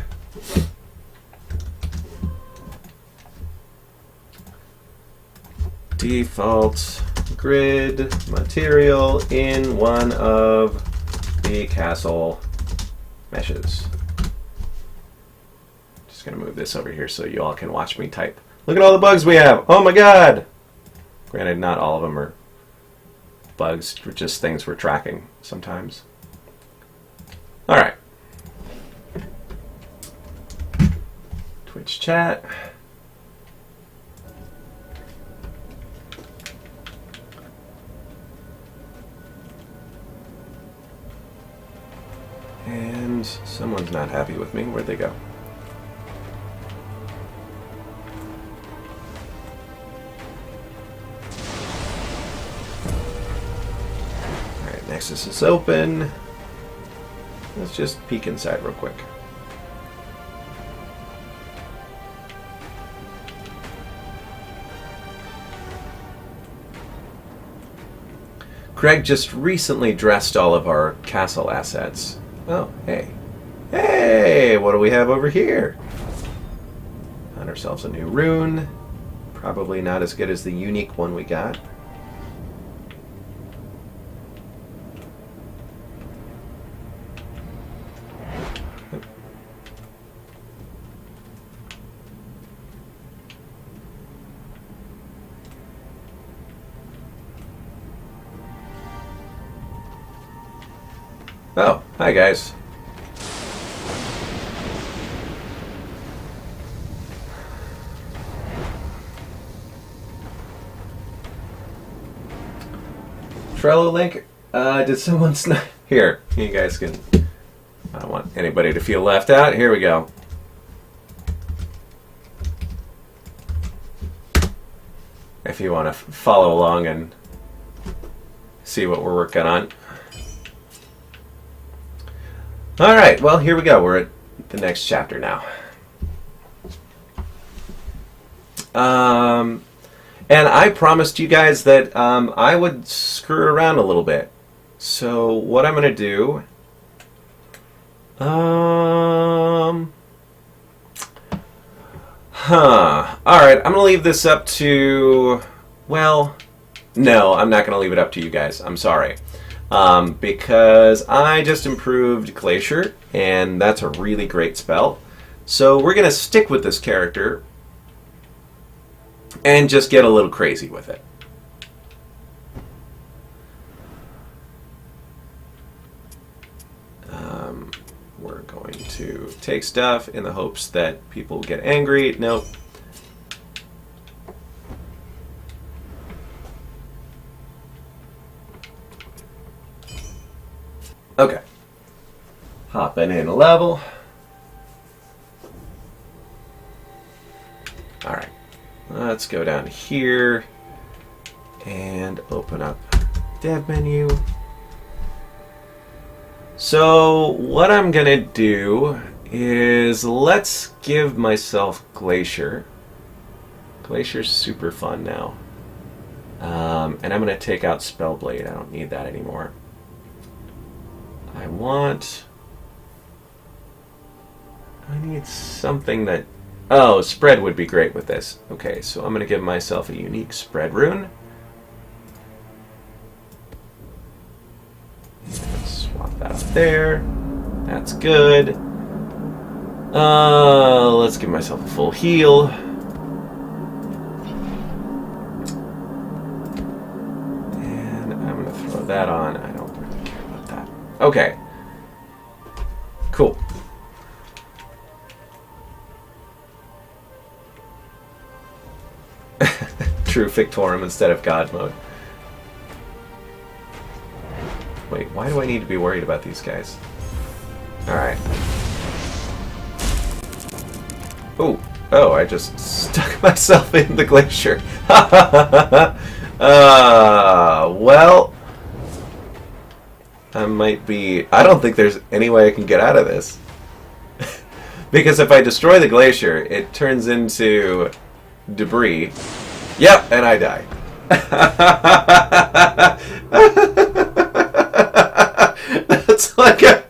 S2: Default grid material in one of the castle meshes. Just going to move this over here so you all can watch me type. Look at all the bugs we have! Oh my god! Granted, not all of them are bugs, just things we're tracking sometimes. Alright. Twitch chat. And someone's not happy with me. Where'd they go? Alright, Nexus is open. Let's just peek inside real quick. Craig just recently dressed all of our castle assets. Oh, hey. Hey, what do we have over here? Found ourselves a new rune. Probably not as good as the unique one we got. Oh, hi guys. Trello link. Did someone Here, you guys can... I don't want anybody to feel left out. Here we go. If you want to follow along and see what we're working on. Alright, well, here we go. We're at the next chapter now. And I promised you guys that I would screw around a little bit. So what I'm going to do... Alright, I'm going to leave this up to... Well, no, I'm not going to leave it up to you guys. I'm sorry. Because I just improved Glacier, and that's a really great spell. So we're going to stick with this character and just get a little crazy with it. We're going to take stuff in the hopes that people get angry. Nope. Okay. Hopping in a level. Alright. Let's go down here and open up dev menu. So what I'm going to do is let's give myself Glacier. Glacier's super fun now. And I'm going to take out Spellblade. I don't need that anymore. I need something that... Oh, Spread would be great with this. Okay, so I'm going to give myself a unique Spread rune. Swap that up there. That's good. Let's give myself a full heal. And I'm going to throw that on. I don't really care about that. Okay. Cool. True Fictorum instead of God mode. Wait, why do I need to be worried about these guys? Alright. Oh, I just stuck myself in the glacier. Well, I might be... I don't think there's any way I can get out of this. Because if I destroy the glacier, it turns into debris. Yep, and I die. That's like a...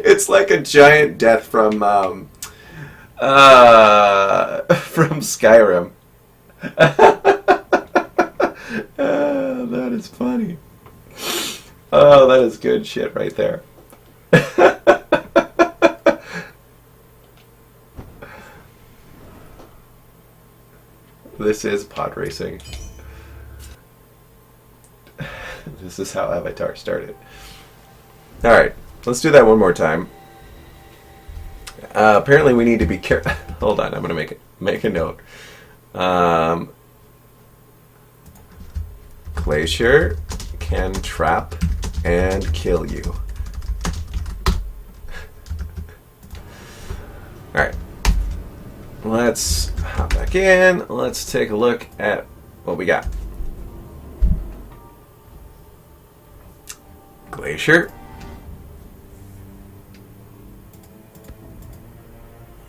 S2: It's like a giant death from Skyrim. That is funny. Oh, that is good shit right there. This is pod racing. This is how Avatar started. Alright, let's do that one more time. Apparently we need to be careful. Hold on, I'm going to make a note. Glacier can trap and kill you. Alright. Let's hop back in. Let's take a look at what we got. Glacier.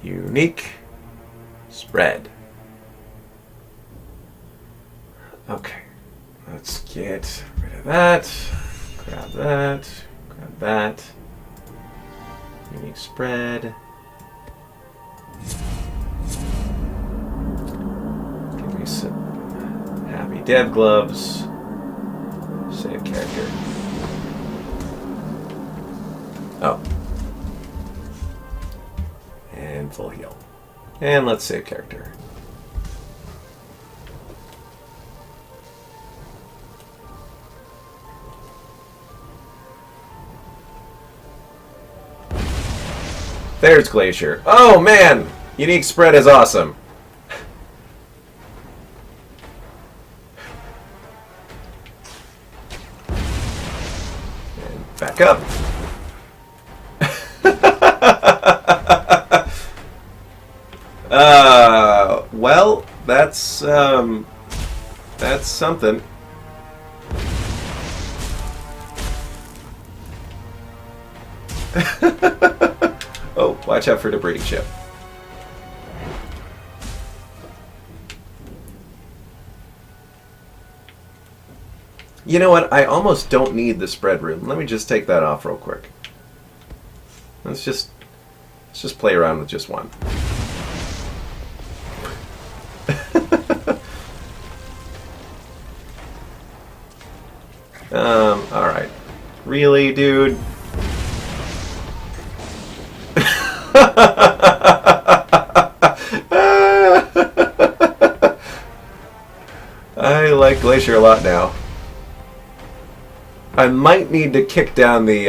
S2: Unique. Spread. Okay. Let's get rid of that. Grab that. Grab that. Unique spread. Give me some happy dev gloves. Save character. Oh. And full heal. And let's save character. There's Glacier. Oh man! Unique spread is awesome. Back up. Well, that's something. Oh, watch out for debris chip. You know what? I almost don't need the spread room. Let me just take that off real quick. Let's just play around with just one. All right. Really, dude? I like Glacier a lot now. I might need to kick down the,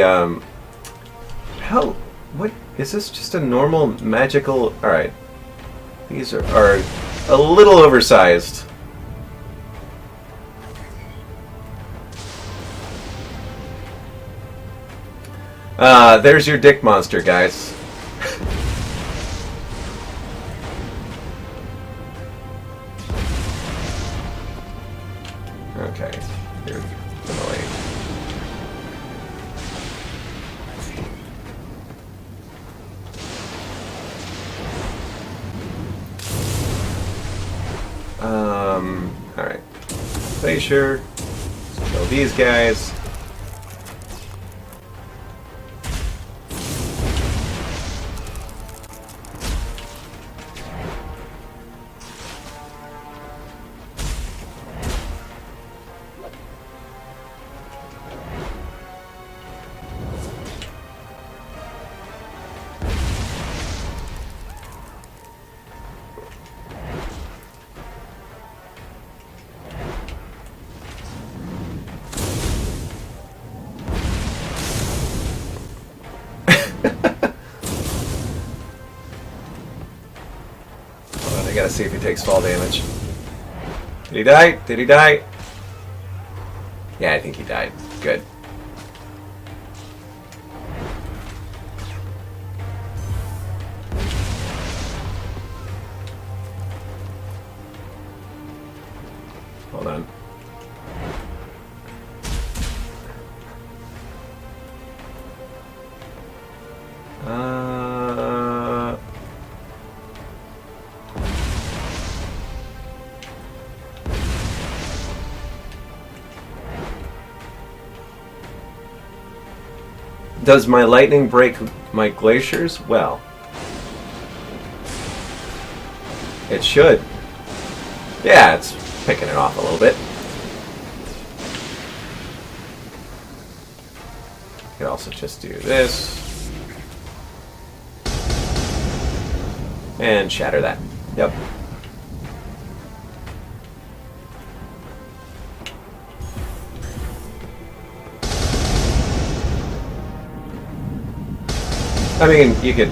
S2: Hell, what? Is this just a normal magical... Alright. These are a little oversized. There's your dick monster, guys. Okay. You're annoying. Alright. Glacier. Kill these guys. I gotta see if he takes fall damage. Did he die? Did he die? Yeah, I think he died. Good. Hold on. Does my lightning break my glaciers? Well, it should. Yeah, it's picking it off a little bit. I could also just do this. And shatter that. Yep. I mean, you could...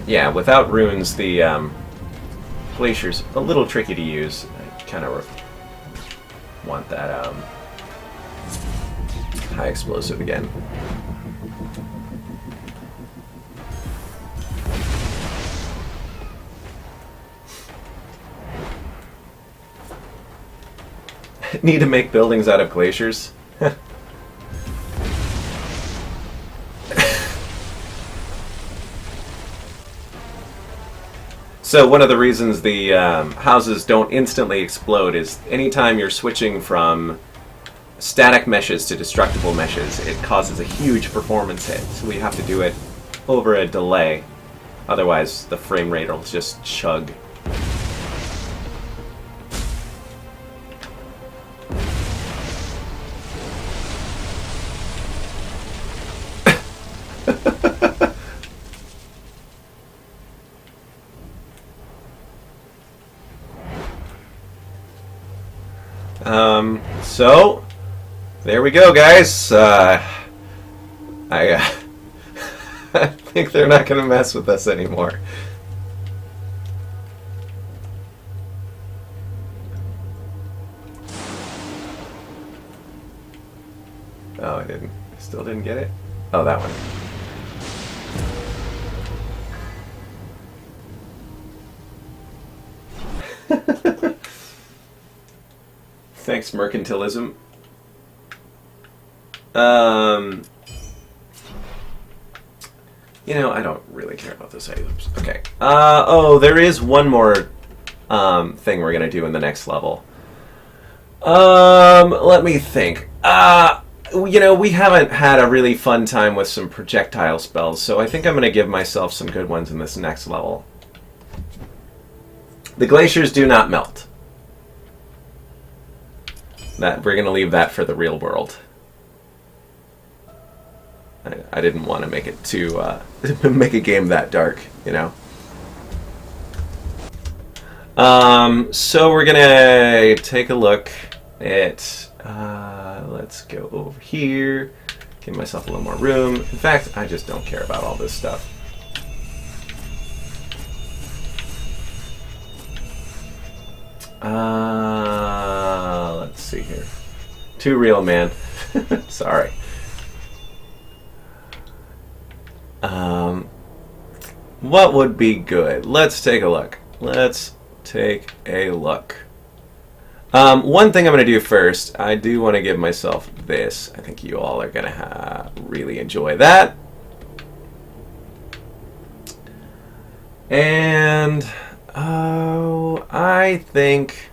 S2: Yeah, without runes, the glacier's a little tricky to use. I kind of want that high explosive again. Need to make buildings out of glaciers? So one of the reasons the houses don't instantly explode is anytime you're switching from static meshes to destructible meshes, it causes a huge performance hit. So we have to do it over a delay. Otherwise, the frame rate will just chug. So, there we go, guys. I think they're not going to mess with us anymore. Oh, I didn't. I still didn't get it. Oh, that one. Thanks, mercantilism. You know, I don't really care about those items. Okay. Oh, there is one more thing we're gonna do in the next level. Let me think. You know, we haven't had a really fun time with some projectile spells, so I think I'm gonna give myself some good ones in this next level. The glaciers do not melt. That we're gonna leave that for the real world. I didn't want to make it too make a game that dark, you know. So we're gonna take a look at. Let's go over here. Give myself a little more room. In fact, I just don't care about all this stuff. Let's see here. Too real, man. Sorry. What would be good? Let's take a look. Let's take a look. One thing I'm going to do first, I do want to give myself this. I think you all are going to really enjoy that. And, I think...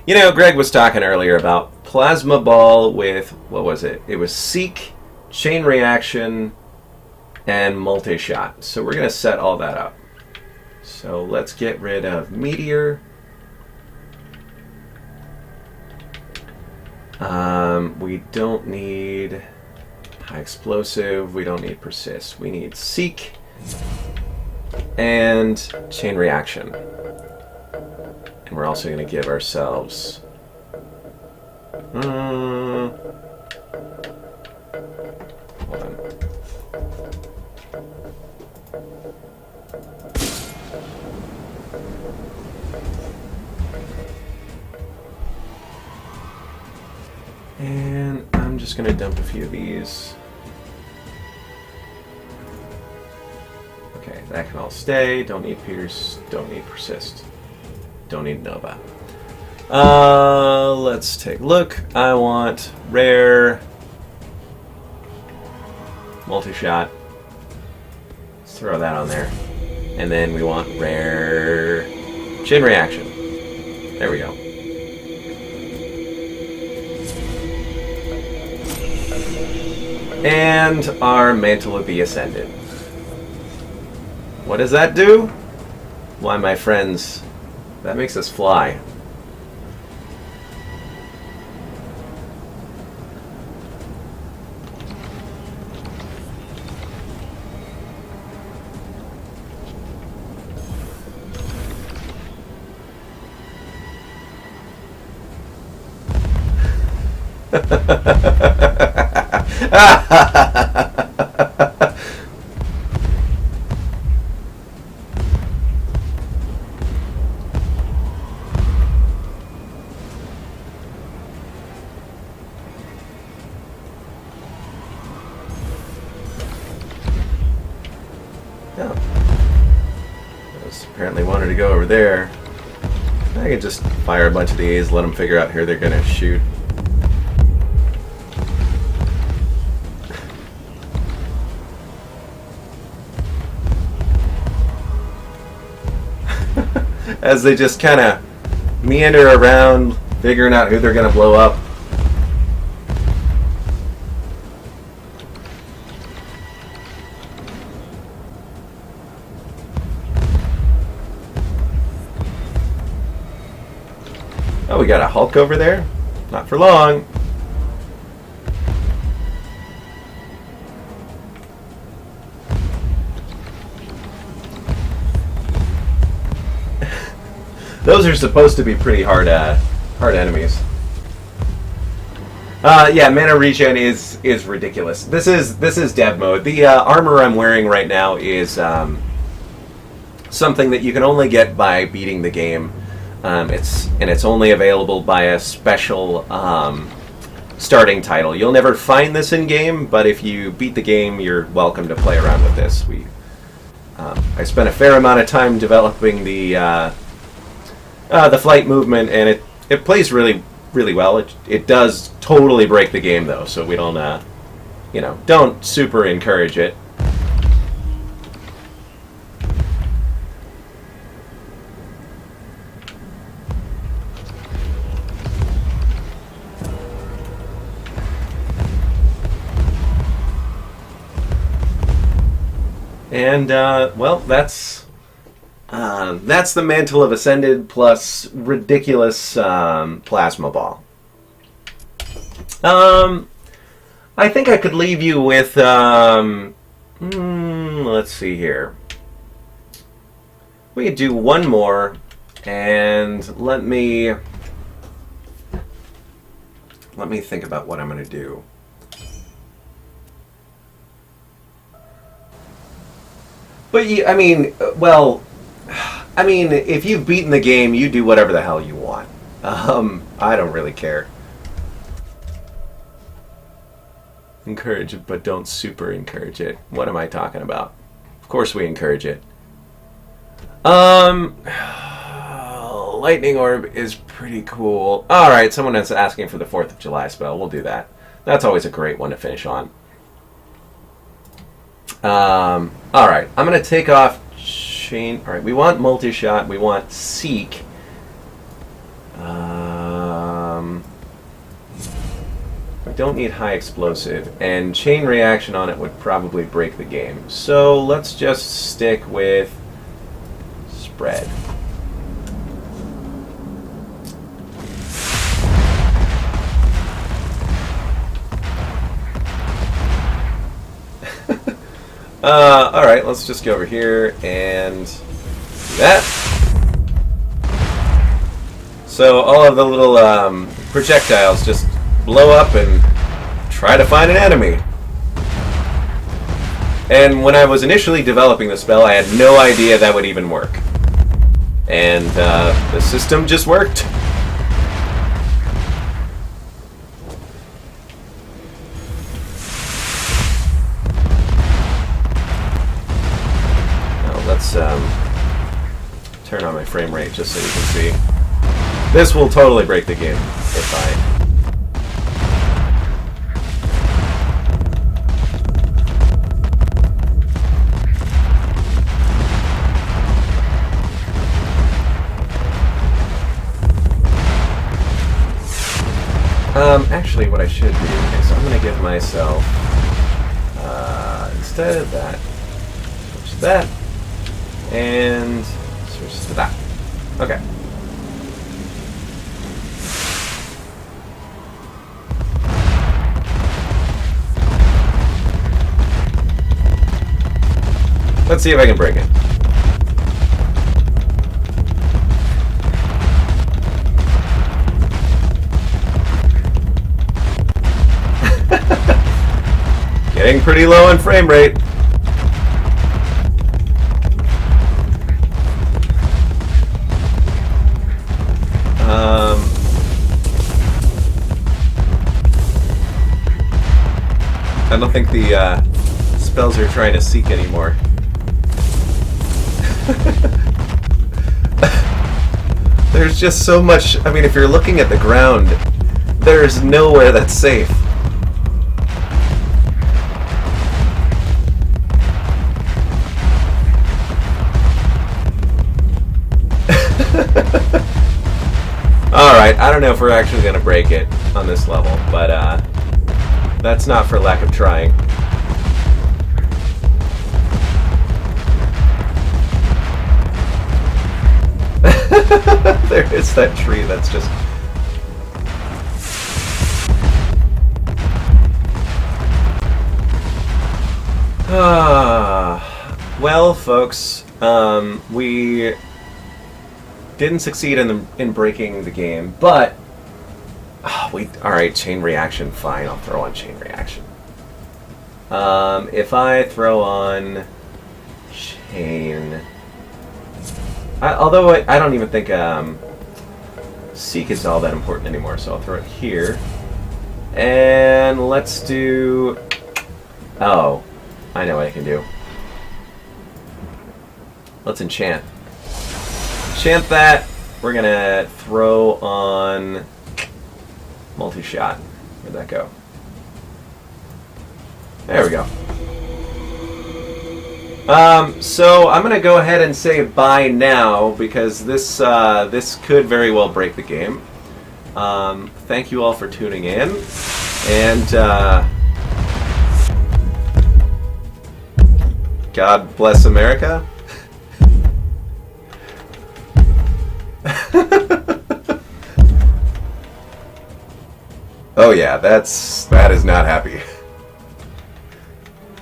S2: You know, Greg was talking earlier about Plasma Ball with, what was it? It was Seek, Chain Reaction, and Multi-Shot. So we're going to set all that up. So let's get rid of Meteor. We don't need High Explosive. We don't need Persist. We need Seek and Chain Reaction. And we're also going to give ourselves... hold on. And I'm just going to dump a few of these. Okay, that can all stay. Don't need Pierce. Don't need Persist. Don't need Nova. Let's take a look. I want Rare, Multi-Shot. Let's throw that on there. And then we want Rare Chain Reaction. There we go. And our Mantle of the Ascendant. What does that do? Why, my friends, that makes us fly. Apparently wanted to go over there. I could just fire a bunch of these, let them figure out who they're going to shoot. As they just kind of meander around, figuring out who they're going to blow up. Oh, we got a Hulk over there? Not for long. Those are supposed to be pretty hard enemies. Yeah, mana regen is ridiculous. This is dev mode. The armor I'm wearing right now is something that you can only get by beating the game. It's only available by a special starting title. You'll never find this in game, but if you beat the game, you're welcome to play around with this. I spent a fair amount of time developing the flight movement, and it plays really, really well. It does totally break the game, though, so we don't, don't super encourage it. And, well, that's the Mantle of Ascended plus ridiculous plasma ball. I think I could leave you with, let's see here. We could do one more, and let me think about what I'm going to do. But, if you've beaten the game, you do whatever the hell you want. I don't really care. Encourage it, but don't super encourage it. What am I talking about? Of course we encourage it. Lightning Orb is pretty cool. Alright, someone is asking for the 4th of July spell. We'll do that. That's always a great one to finish on. Alright, I'm going to take off Chain. Alright, we want multi-shot. We want Seek. We don't need high explosive. And Chain Reaction on it would probably break the game. So let's just stick with Spread. Alright, let's just go over here and do that. So all of the little projectiles just blow up and try to find an enemy. And when I was initially developing the spell, I had no idea that would even work. And the system just worked. Let's turn on my frame rate just so you can see. This will totally break the game if actually what I should do is I'm going to give myself, instead of that, switch to that, and switch to that. Okay. Let's see if I can break it. Getting pretty low on frame rate. I don't think the spells are trying to seek anymore. There's just so much. I mean, if you're looking at the ground, there's nowhere that's safe. Alright, I don't know if we're actually going to break it on this level, but that's not for lack of trying. There is that tree that's just... Well, folks, we didn't succeed in breaking the game, but alright, chain reaction, fine, I'll throw on chain reaction. If I throw on chain, although I don't even think Seek is all that important anymore, so I'll throw it here. And let's do... Oh, I know what I can do. Let's enchant. Enchant that. We're going to throw on multi-shot. Where'd that go? There we go. So I'm going to go ahead and say bye now because this could very well break the game. Thank you all for tuning in. And God bless America. Oh yeah, that is not happy.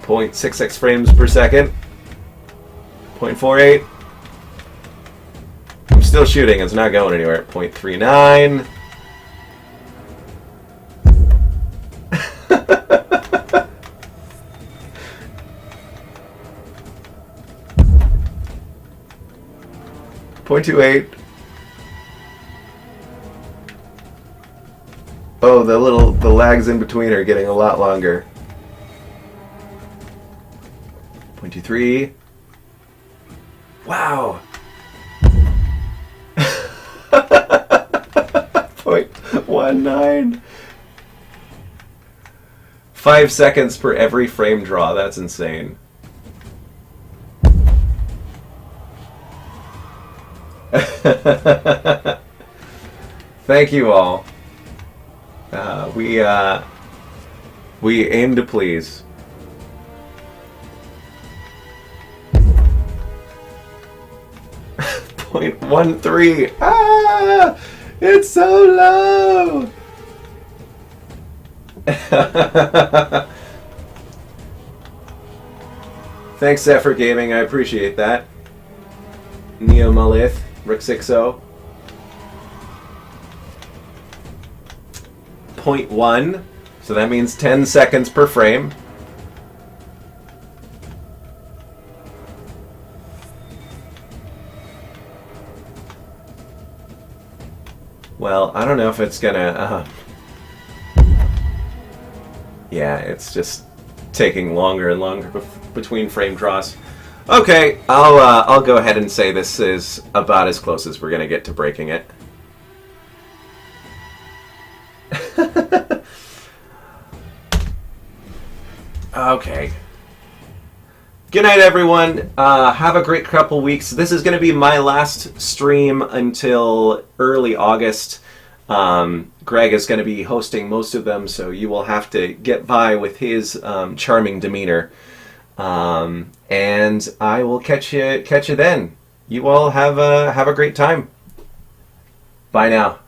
S2: 0.66 frames per second. 0.48. I'm still shooting, it's not going anywhere. 0.39. .28. Oh, the lags in between are getting a lot longer. 0.23. Wow. 0.19. 5 seconds per every frame draw. That's insane. Thank you all. We aim to please. .13. Ah, it's so low. Thanks, Zephyr Gaming. I appreciate that. Neo Malith, Rick60. 0.1, so that means 10 seconds per frame. Well, I don't know if it's gonna... yeah, it's just taking longer and longer between frame draws. Okay, I'll go ahead and say this is about as close as we're gonna get to breaking it. Okay. Good night, everyone. Have a great couple weeks. This is going to be my last stream until early August. Greg is going to be hosting most of them, so you will have to get by with his charming demeanor. And I will catch you then. You all have a great time. Bye now.